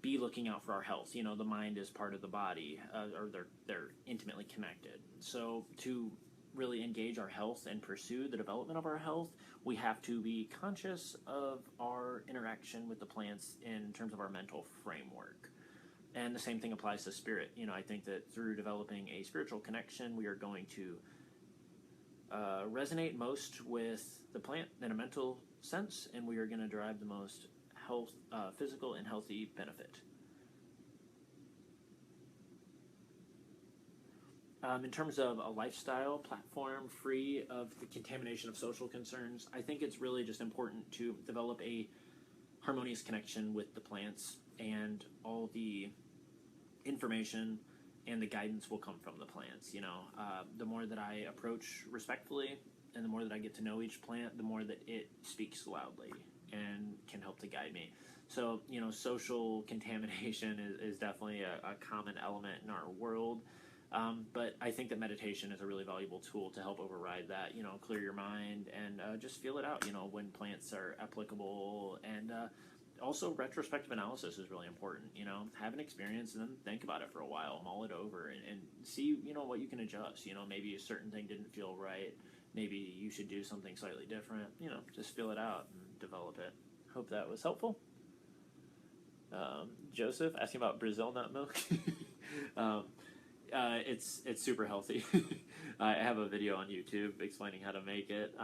Speaker 1: be looking out for our health. The mind is part of the body, or they're intimately connected. So to really engage our health and pursue the development of our health, we have to be conscious of our interaction with the plants in terms of our mental framework. And the same thing applies to spirit. I think that through developing a spiritual connection, we are going to resonate most with the plant in a mental sense, and we are going to derive the most physical and healthy benefit. In terms of a lifestyle platform free of the contamination of social concerns, I think it's really just important to develop a harmonious connection with the plants, and all the information and the guidance will come from the plants. The more that I approach respectfully and the more that I get to know each plant, the more that it speaks loudly and can help to guide me. So, social contamination is definitely a common element in our world. But I think that meditation is a really valuable tool to help override that, clear your mind and just feel it out, when plants are applicable. And also retrospective analysis is really important, have an experience and then think about it for a while, mull it over and see, what you can adjust. Maybe a certain thing didn't feel right. Maybe you should do something slightly different, just feel it out and develop it. Hope that was helpful. Joseph asking about Brazil nut milk. It's super healthy. I have a video on YouTube explaining how to make it.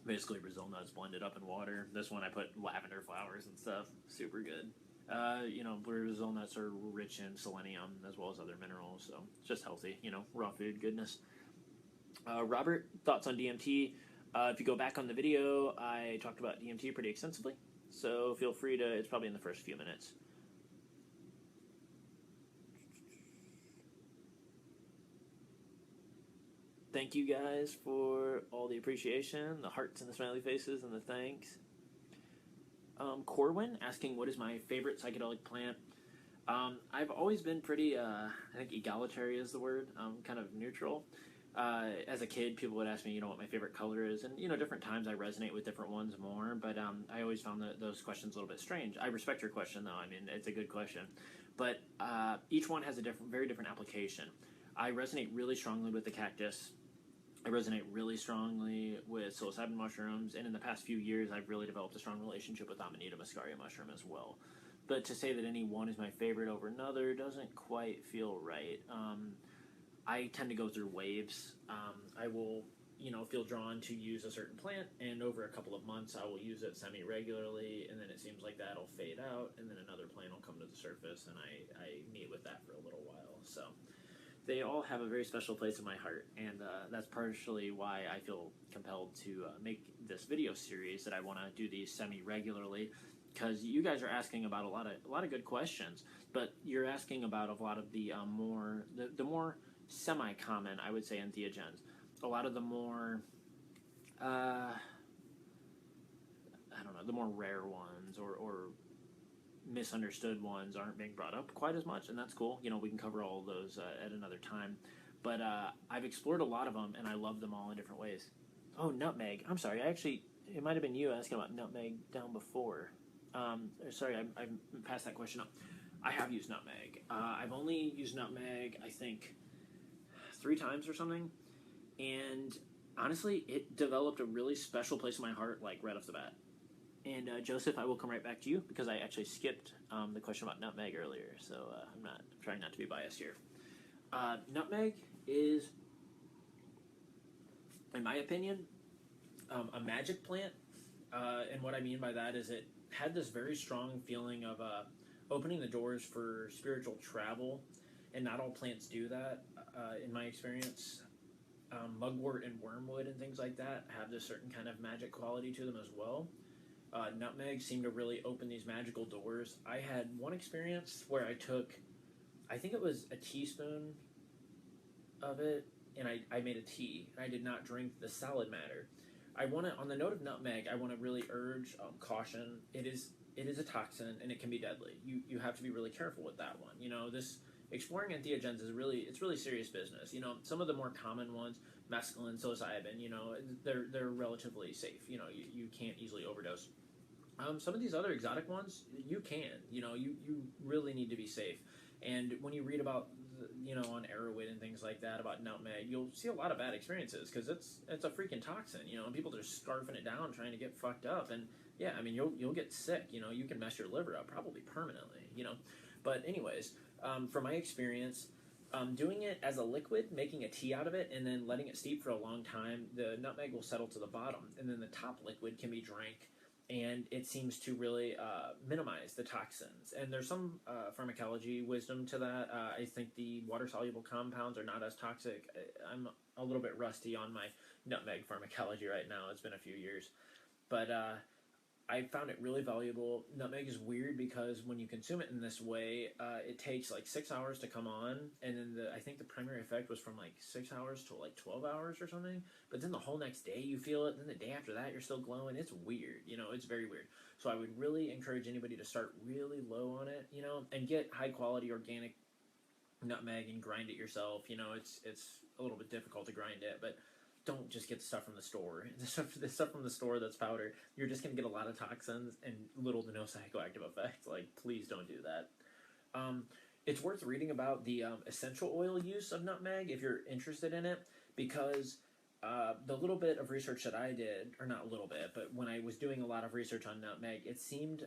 Speaker 1: Basically Brazil nuts blended up in water. This one I put lavender flowers and stuff. Super good. Brazil nuts are rich in selenium as well as other minerals, so it's just healthy, raw food goodness. Robert, thoughts on DMT? If you go back on the video, I talked about DMT pretty extensively, so feel free to, it's probably in the first few minutes. Thank you guys for all the appreciation, the hearts and the smiley faces and the thanks. Corwin asking, what is my favorite psychedelic plant? I've always been pretty, I think egalitarian is the word, kind of neutral. As a kid, people would ask me, what my favorite color is, and, different times I resonate with different ones more, but I always found those questions a little bit strange. I respect your question, though. I mean, it's a good question. But each one has a very different application. I resonate really strongly with the cactus. I resonate really strongly with psilocybin mushrooms, and in the past few years, I've really developed a strong relationship with Amanita muscaria mushroom as well. But to say that any one is my favorite over another doesn't quite feel right. I tend to go through waves. I will, feel drawn to use a certain plant, and over a couple of months, I will use it semi-regularly, and then it seems like that'll fade out, and then another plant will come to the surface, and I meet with that for a little while. So they all have a very special place in my heart, and that's partially why I feel compelled to make this video series, that I want to do these semi-regularly, because you guys are asking about a lot of good questions, but you're asking about a lot of the more semi-common, I would say, entheogens. A lot of the more, the more rare ones or misunderstood ones aren't being brought up quite as much, and that's cool. We can cover all of those at another time. But I've explored a lot of them, and I love them all in different ways. Oh, nutmeg. I'm sorry. It might have been you asking about nutmeg down before. Sorry, I passed that question up. I have used nutmeg. I've only used nutmeg, I think, 3 times or something. And honestly, it developed a really special place in my heart, like right off the bat. And Joseph, I will come right back to you because I actually skipped the question about nutmeg earlier, so I'm trying not to be biased here. Nutmeg is, in my opinion, a magic plant, and what I mean by that is it had this very strong feeling of opening the doors for spiritual travel, and not all plants do that. In my experience, mugwort and wormwood and things like that have this certain kind of magic quality to them as well. Nutmeg seemed to really open these magical doors. I had one experience where I took, I think it was a teaspoon of it, and I made a tea, and I did not drink the solid matter. On the note of nutmeg, I want to really urge caution. It is a toxin, and it can be deadly. You have to be really careful with that one. This exploring entheogens is really serious business. Some of the more common ones, mescaline, psilocybin, they're relatively safe. You can't easily overdose. Some of these other exotic ones, you can. You really need to be safe. And when you read about, on Arrowhead and things like that, about nutmeg, you'll see a lot of bad experiences because it's a freaking toxin, and people just scarfing it down trying to get fucked up. And yeah, I mean, you'll get sick. You can mess your liver up probably permanently. But anyways, from my experience, Doing it as a liquid, making a tea out of it, and then letting it steep for a long time, the nutmeg will settle to the bottom, and then the top liquid can be drank, and it seems to really minimize the toxins. And there's some pharmacology wisdom to that. I think the water-soluble compounds are not as toxic. I'm a little bit rusty on my nutmeg pharmacology right now. It's been a few years. But I found it really valuable. Nutmeg is weird because when you consume it in this way, it takes like 6 hours to come on, and then I think the primary effect was from like 6 hours to like 12 hours or something. But then the whole next day you feel it, then the day after that you're still glowing. It's weird, it's very weird. So I would really encourage anybody to start really low on it, and get high quality organic nutmeg and grind it yourself. It's a little bit difficult to grind it, but don't just get the stuff from the store. The stuff from the store that's powder, you're just going to get a lot of toxins and little to no psychoactive effect. Like, please don't do that. It's worth reading about the essential oil use of nutmeg if you're interested in it, because the little bit of research that I did, or not a little bit, but when I was doing a lot of research on nutmeg, it seemed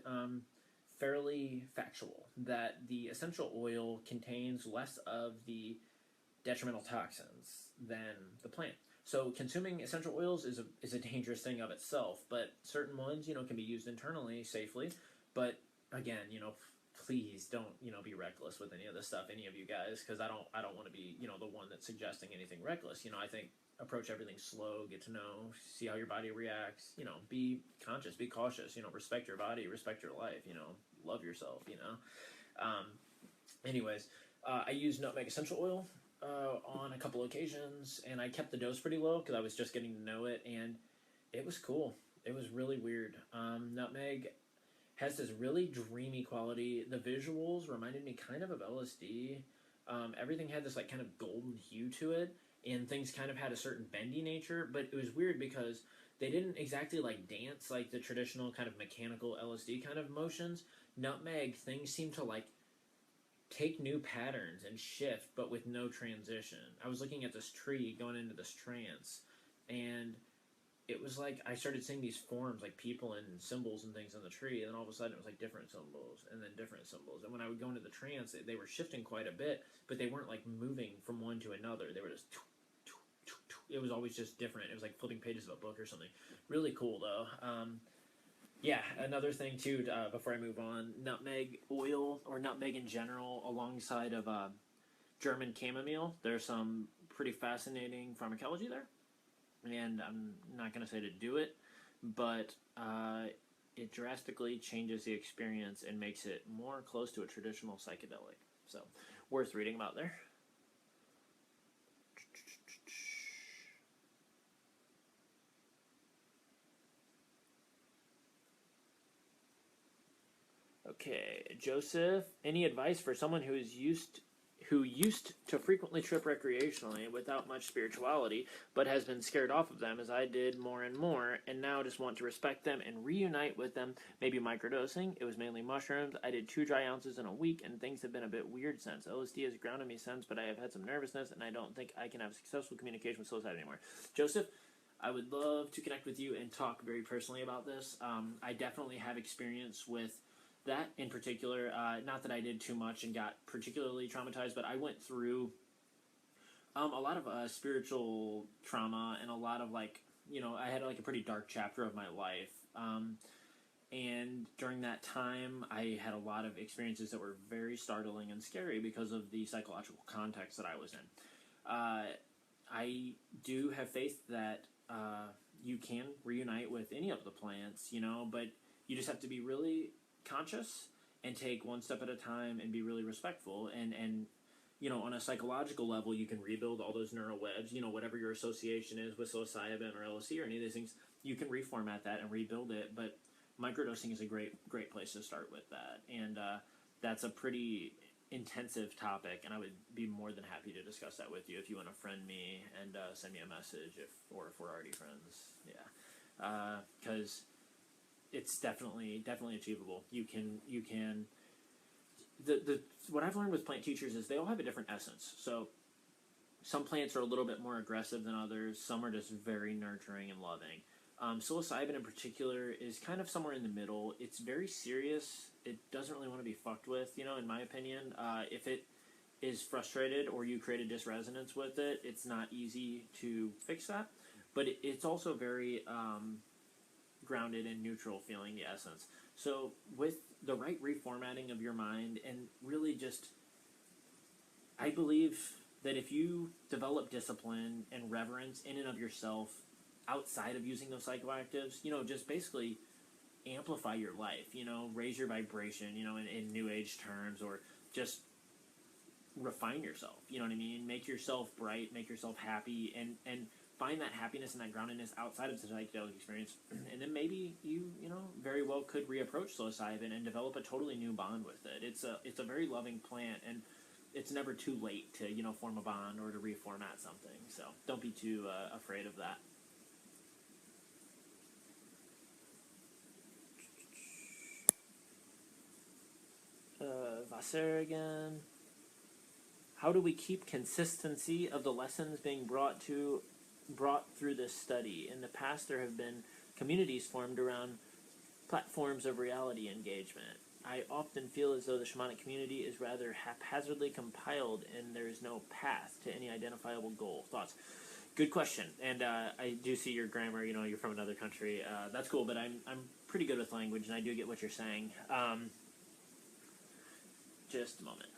Speaker 1: fairly factual that the essential oil contains less of the detrimental toxins than the plant. So consuming essential oils is a dangerous thing of itself, but certain ones, can be used internally safely. But again, please don't, be reckless with any of this stuff, any of you guys, because I don't want to be, the one that's suggesting anything reckless. I think approach everything slow, get to know, see how your body reacts, be conscious, be cautious, respect your body, respect your life, love yourself, Anyways, I use nutmeg essential oil on a couple occasions, and I kept the dose pretty low because I was just getting to know it, and it was cool. It was really weird. Nutmeg has this really dreamy quality. The visuals reminded me kind of LSD. Everything had this like kind of golden hue to it, and things kind of had a certain bendy nature, but it was weird because they didn't exactly like dance like the traditional kind of mechanical LSD kind of motions. Nutmeg, things seemed to like take new patterns and shift, but with no transition. I was looking at this tree going into this trance, and it was like I started seeing these forms, like people and symbols and things on the tree, and then all of a sudden it was like different symbols, and then different symbols. And when I would go into the trance, they were shifting quite a bit, but they weren't like moving from one to another. They were just, it was always just different. It was like flipping pages of a book or something. Really cool, though. Yeah, another thing too, before I move on, nutmeg oil, or nutmeg in general, alongside of German chamomile, there's some pretty fascinating pharmacology there, and I'm not going to say to do it, but it drastically changes the experience and makes it more close to a traditional psychedelic, so worth reading about there. Okay, Joseph, any advice for someone who used to frequently trip recreationally without much spirituality, but has been scared off of them, as I did more and more, and now just want to respect them and reunite with them, maybe microdosing? It was mainly mushrooms. I did 2 dry ounces in a week, and things have been a bit weird since. LSD has grounded me since, but I have had some nervousness, and I don't think I can have successful communication with psilocybin anymore. Joseph, I would love to connect with you and talk very personally about this. I definitely have experience with that in particular. Not that I did too much and got particularly traumatized, but I went through a lot of spiritual trauma, and a lot of I had like a pretty dark chapter of my life. And during that time, I had a lot of experiences that were very startling and scary because of the psychological context that I was in. I do have faith that you can reunite with any of the plants, but you just have to be really conscious and take one step at a time and be really respectful, and on a psychological level you can rebuild all those neural webs, whatever your association is with psilocybin or LSD or any of these things, you can reformat that and rebuild it. But microdosing is a great place to start with that, and that's a pretty intensive topic, and I would be more than happy to discuss that with you if you want to friend me and send me a message, if we're already friends. Because it's definitely achievable. You can. The what I've learned with plant teachers is they all have a different essence. So some plants are a little bit more aggressive than others. Some are just very nurturing and loving. Psilocybin in particular is kind of somewhere in the middle. It's very serious. It doesn't really want to be fucked with, in my opinion. If it is frustrated or you create a dysresonance with it, it's not easy to fix that. But it's also very grounded and neutral feeling the essence. So with the right reformatting of your mind and really just, I believe that if you develop discipline and reverence in and of yourself outside of using those psychoactives, just basically amplify your life, raise your vibration, in new age terms, or just refine yourself, you know what I mean? Make yourself bright, make yourself happy, and find that happiness and that groundedness outside of the psychedelic experience. And then maybe you very well could reapproach psilocybin and develop a totally new bond with it. It's a very loving plant, and it's never too late to, form a bond or to reformat something. So don't be too afraid of that. Vasser again. How do we keep consistency of the lessons being brought through this study? In the past, there have been communities formed around platforms of reality engagement. I often feel as though the shamanic community is rather haphazardly compiled and there is no path to any identifiable goal. Thoughts? Good question. And I do see your grammar, you're from another country. That's cool, but I'm pretty good with language, and I do get what you're saying. Just a moment.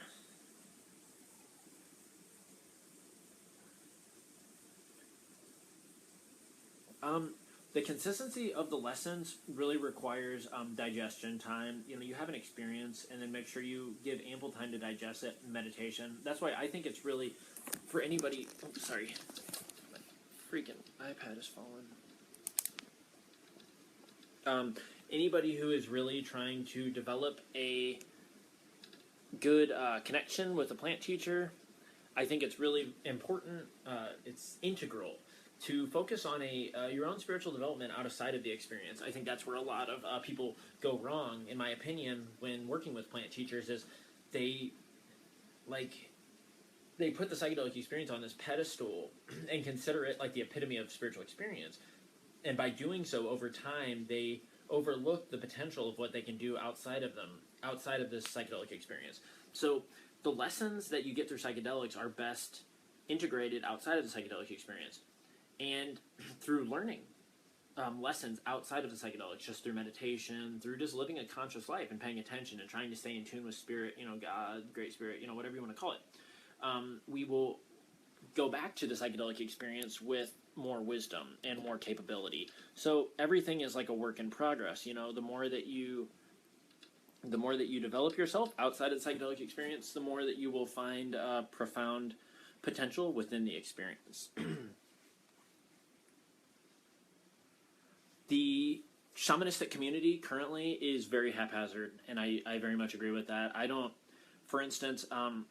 Speaker 1: The consistency of the lessons really requires digestion time. You have an experience, and then make sure you give ample time to digest it in meditation. That's why I think it's really, for anybody... Oh, sorry. My freaking iPad has fallen. Anybody who is really trying to develop a good connection with a plant teacher, I think it's really important, it's integral, to focus on your own spiritual development outside of the experience. I think that's where a lot of people go wrong, in my opinion, when working with plant teachers, is they put the psychedelic experience on this pedestal and consider it like the epitome of spiritual experience. And by doing so, over time, they overlook the potential of what they can do outside of this psychedelic experience. So the lessons that you get through psychedelics are best integrated outside of the psychedelic experience. And through learning lessons outside of the psychedelics, just through meditation, through just living a conscious life and paying attention and trying to stay in tune with spirit, God, great spirit, whatever you want to call it, we will go back to the psychedelic experience with more wisdom and more capability. So everything is like a work in progress. The more that you develop yourself outside of the psychedelic experience, the more that you will find profound potential within the experience. The shamanistic community currently is very haphazard, and I very much agree with that. For instance,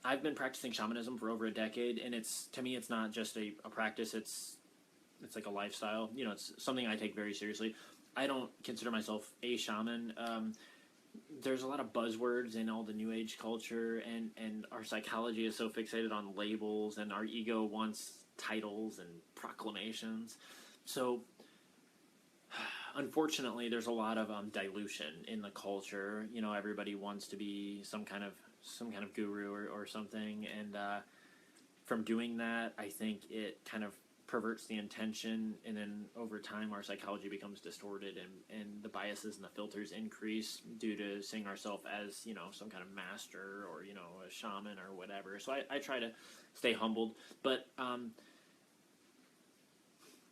Speaker 1: I've been practicing shamanism for over a decade, and to me, it's not just a practice, it's like a lifestyle. It's something I take very seriously. I don't consider myself a shaman. There's a lot of buzzwords in all the new age culture, and our psychology is so fixated on labels, and our ego wants titles and proclamations. So unfortunately, there's a lot of dilution in the culture. Everybody wants to be some kind of guru or something, and from doing that, I think it kind of perverts the intention, and then over time our psychology becomes distorted, and the biases and the filters increase due to seeing ourselves as some kind of master or a shaman or whatever. So I try to stay humbled, but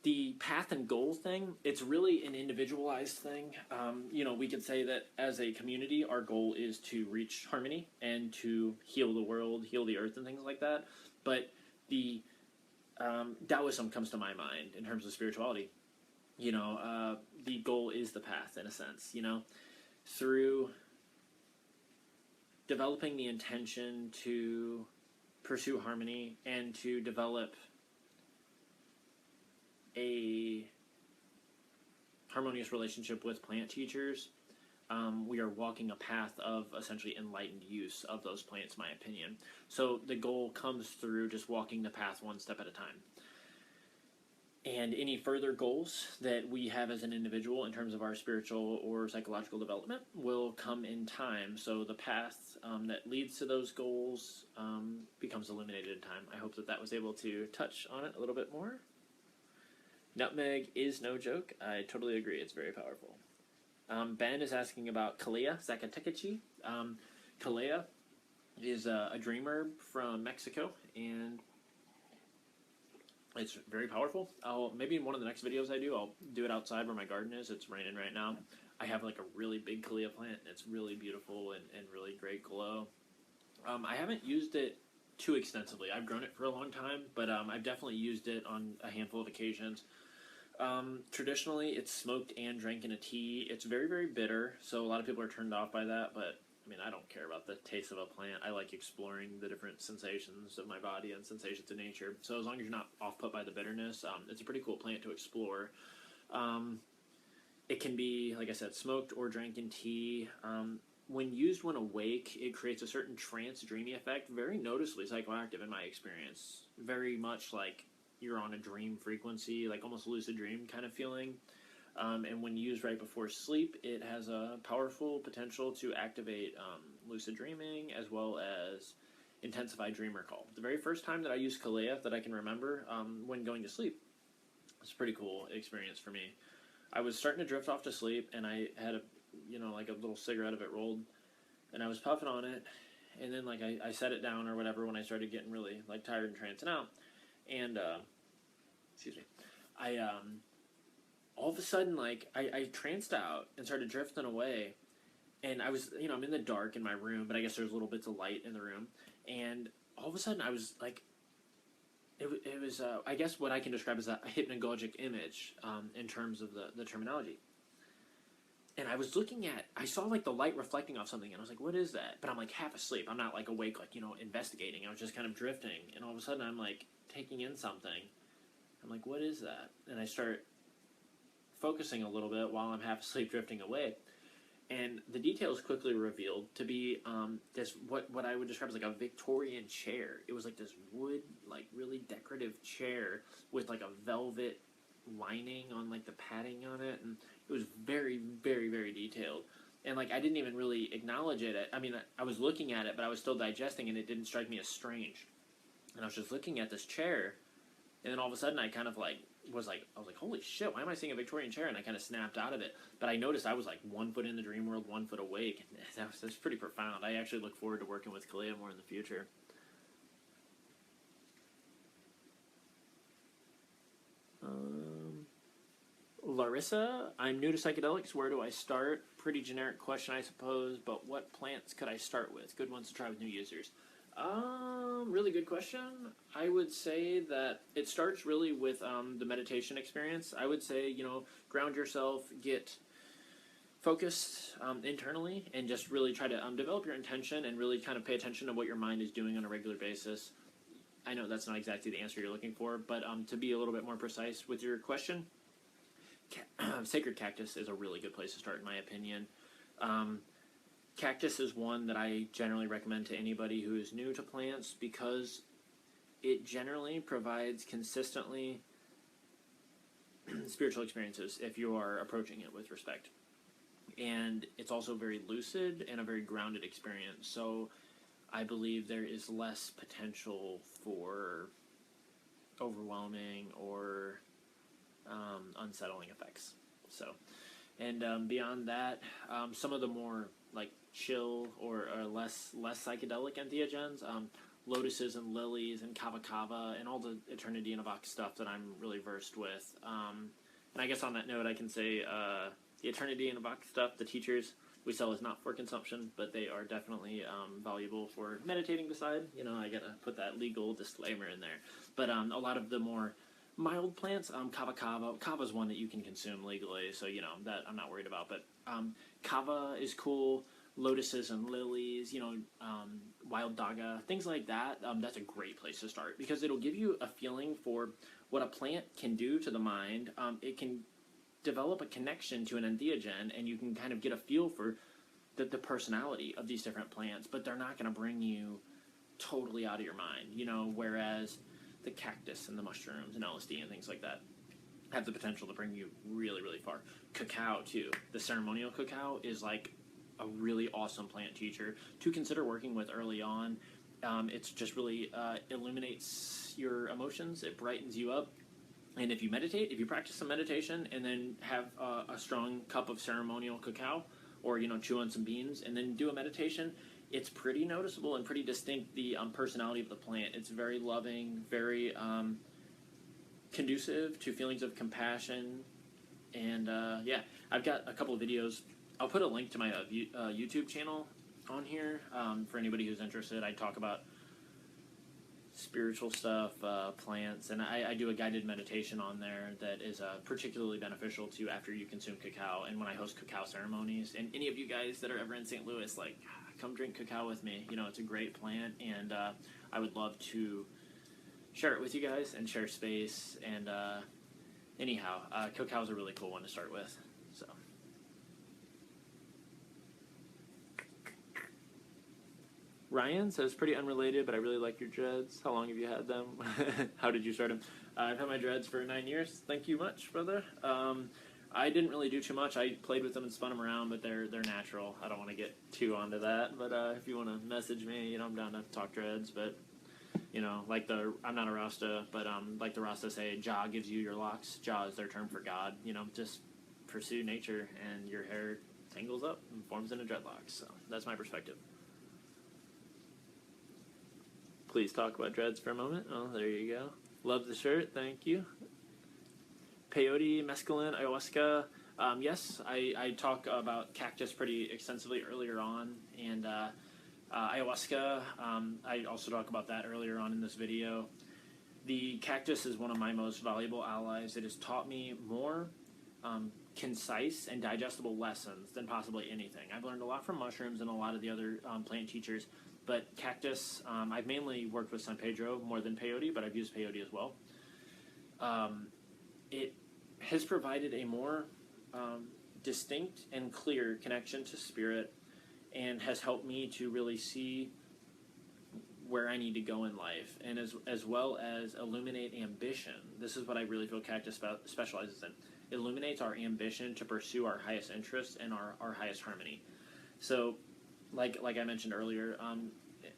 Speaker 1: the path and goal thing, it's really an individualized thing. We could say that as a community, our goal is to reach harmony and to heal the world, heal the earth, and things like that. But the Taoism comes to my mind in terms of spirituality. The goal is the path, in a sense. Through developing the intention to pursue harmony and to develop a harmonious relationship with plant teachers, we are walking a path of essentially enlightened use of those plants, in my opinion. So the goal comes through just walking the path one step at a time. And any further goals that we have as an individual in terms of our spiritual or psychological development will come in time. So the path that leads to those goals becomes illuminated in time. I hope that that was able to touch on it a little bit more. Nutmeg is no joke. I totally agree. It's very powerful. Ben is asking about Calea, zacatechichi. Calea is a dream herb from Mexico, and it's very powerful. Maybe in one of the next videos I do, I'll do it outside where my garden is. It's raining right now. I have like a really big Calea plant. It's really beautiful and really great glow. I haven't used it too extensively. I've grown it for a long time, but I've definitely used it on a handful of occasions. Traditionally, it's smoked and drank in a tea. It's very, very bitter, so a lot of people are turned off by that, but I mean, I don't care about the taste of a plant. I like exploring the different sensations of my body and sensations of nature. So as long as you're not off-put by the bitterness, it's a pretty cool plant to explore. It can be, like I said, smoked or drank in tea. When used when awake, it creates a certain trance, dreamy effect, very noticeably psychoactive in my experience. Very much like you're on a dream frequency, like almost lucid dream kind of feeling. And when used right before sleep, it has a powerful potential to activate lucid dreaming as well as intensify dream recall. The very first time that I used Calea that I can remember when going to sleep, it's a pretty cool experience for me. I was starting to drift off to sleep, and I had like a little cigarette of it rolled, and I was puffing on it, and then like I set it down or whatever when I started getting really like tired and trancing out, and excuse me, I all of a sudden like I tranced out and started drifting away, and I was I'm in the dark in my room, but I guess there's little bits of light in the room, and all of a sudden I was like, it was I guess what I can describe as a hypnagogic image in terms of the terminology. And I was I saw like the light reflecting off something, and I was like, what is that? But I'm like half asleep. I'm not like awake, like, investigating. I was just kind of drifting. And all of a sudden I'm like taking in something. I'm like, what is that? And I start focusing a little bit while I'm half asleep drifting away. And the details quickly revealed to be this, what I would describe as like a Victorian chair. It was like this wood, like really decorative chair with like a velvet lining on like the padding on it, and it was very, very, very detailed. And like I didn't even really acknowledge it. I mean, I was looking at it, but I was still digesting, and it didn't strike me as strange. And I was just looking at this chair, and then all of a sudden I kind of like I was like, holy shit, why am I seeing a Victorian chair? And I kind of snapped out of it. But I noticed I was like 1 foot in the dream world, 1 foot awake. And that's pretty profound. I actually look forward to working with Calea more in the future. Larissa, I'm new to psychedelics. Where do I start? Pretty generic question, I suppose, but what plants could I start with? Good ones to try with new users. Really good question. I would say that it starts really with the meditation experience. I would say, ground yourself, get focused internally, and just really try to develop your intention and really kind of pay attention to what your mind is doing on a regular basis. I know that's not exactly the answer you're looking for, but to be a little bit more precise with your question, sacred cactus is a really good place to start, in my opinion. Cactus is one that I generally recommend to anybody who is new to plants because it generally provides consistently spiritual experiences if you are approaching it with respect. And it's also very lucid and a very grounded experience. So I believe there is less potential for overwhelming or unsettling effects. So, and beyond that, some of the more like chill or less psychedelic entheogens, lotuses and lilies and kava and all the Eternity in a Box stuff that I'm really versed with. And I guess on that note, I can say the Eternity in a Box stuff, the teachers we sell is not for consumption, but they are definitely valuable for meditating beside. I gotta put that legal disclaimer in there. But a lot of the more mild plants, kava is one that you can consume legally, so that I'm not worried about. But kava is cool. Lotuses and lilies, wild daga, things like that. That's a great place to start because it'll give you a feeling for what a plant can do to the mind. It can develop a connection to an entheogen, and you can kind of get a feel for the personality of these different plants, but they're not going to bring you totally out of your mind, whereas the cactus and the mushrooms and LSD and things like that have the potential to bring you really, really far. Cacao, too. The ceremonial cacao is like a really awesome plant teacher to consider working with early on. It's just really illuminates your emotions. It brightens you up. And if you meditate, if you practice some meditation and then have a strong cup of ceremonial cacao, or chew on some beans and then do a meditation, it's pretty noticeable and pretty distinct, the personality of the plant. It's very loving, very conducive to feelings of compassion. And yeah, I've got a couple of videos. I'll put a link to my YouTube channel on here for anybody who's interested. I talk about spiritual stuff, plants, and I do a guided meditation on there that is particularly beneficial to after you consume cacao, and when I host cacao ceremonies. And any of you guys that are ever in St. Louis, like, come drink cacao with me. It's a great plant, and I would love to share it with you guys and share space. And anyhow, cacao is a really cool one to start with. So. Ryan says, pretty unrelated, but I really like your dreads. How long have you had them? How did you start them? I've had my dreads for 9 years. Thank you much, brother. I didn't really do too much. I played with them and spun them around, but they're natural. I don't want to get too onto that, but if you want to message me, I'm down to talk dreads. But like I'm not a Rasta, but like the Rasta say, Jah gives you your locks. Jah is their term for God. Just pursue nature, and your hair tangles up and forms into dreadlocks. So that's my perspective. Please talk about dreads for a moment. Oh, there you go. Love the shirt. Thank you. Peyote, mescaline, ayahuasca. Yes, I talk about cactus pretty extensively earlier on, and ayahuasca, I also talk about that earlier on in this video. The cactus is one of my most valuable allies. It has taught me more concise and digestible lessons than possibly anything. I've learned a lot from mushrooms and a lot of the other plant teachers, but cactus, I've mainly worked with San Pedro more than peyote, but I've used peyote as well. It has provided a more distinct and clear connection to spirit, and has helped me to really see where I need to go in life, and as well as illuminate ambition. This is what I really feel cactus specializes in. It illuminates our ambition to pursue our highest interests and our highest harmony. So, like I mentioned earlier,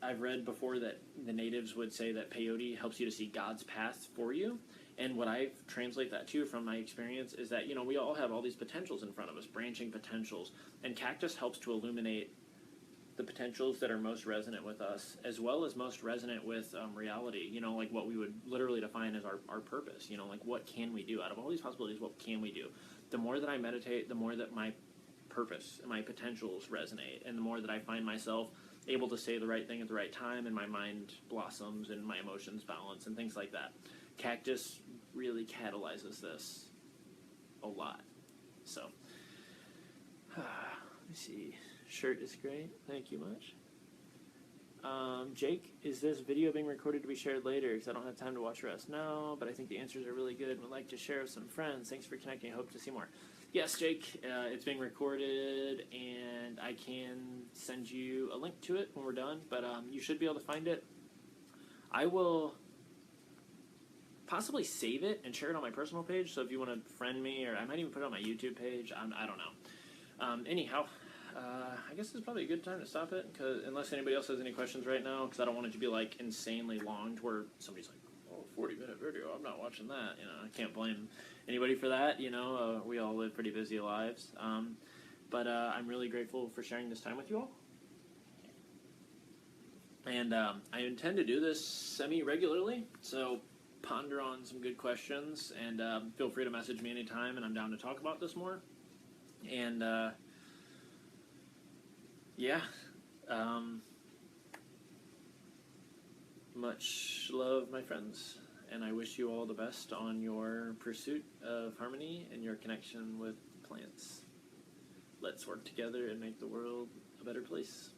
Speaker 1: I've read before that the natives would say that peyote helps you to see God's path for you. And what I translate that to from my experience is that, we all have all these potentials in front of us, branching potentials. And cactus helps to illuminate the potentials that are most resonant with us, as well as most resonant with reality, like what we would literally define as our purpose, like what can we do? Out of all these possibilities, what can we do? The more that I meditate, the more that my purpose and my potentials resonate, and the more that I find myself able to say the right thing at the right time, and my mind blossoms and my emotions balance and things like that. Cactus really catalyzes this a lot. So, let me see. Shirt is great. Thank you much. Jake, is this video being recorded to be shared later? Because I don't have time to watch the rest. No, but I think the answers are really good and would like to share with some friends. Thanks for connecting. Hope to see more. Yes, Jake, it's being recorded, and I can send you a link to it when we're done, but you should be able to find it. I will possibly save it and share it on my personal page, so if you want to friend me, or I might even put it on my YouTube page. I don't know. Anyhow, I guess it's probably a good time to stop it, unless anybody else has any questions right now, because I don't want it to be like insanely long to where somebody's like, 40-minute video, I'm not watching that. I can't blame anybody for that. We all live pretty busy lives. But I'm really grateful for sharing this time with you all. And I intend to do this semi-regularly, so ponder on some good questions, and feel free to message me anytime, and I'm down to talk about this more. And yeah, much love, my friends, and I wish you all the best on your pursuit of harmony and your connection with plants. Let's work together and make the world a better place.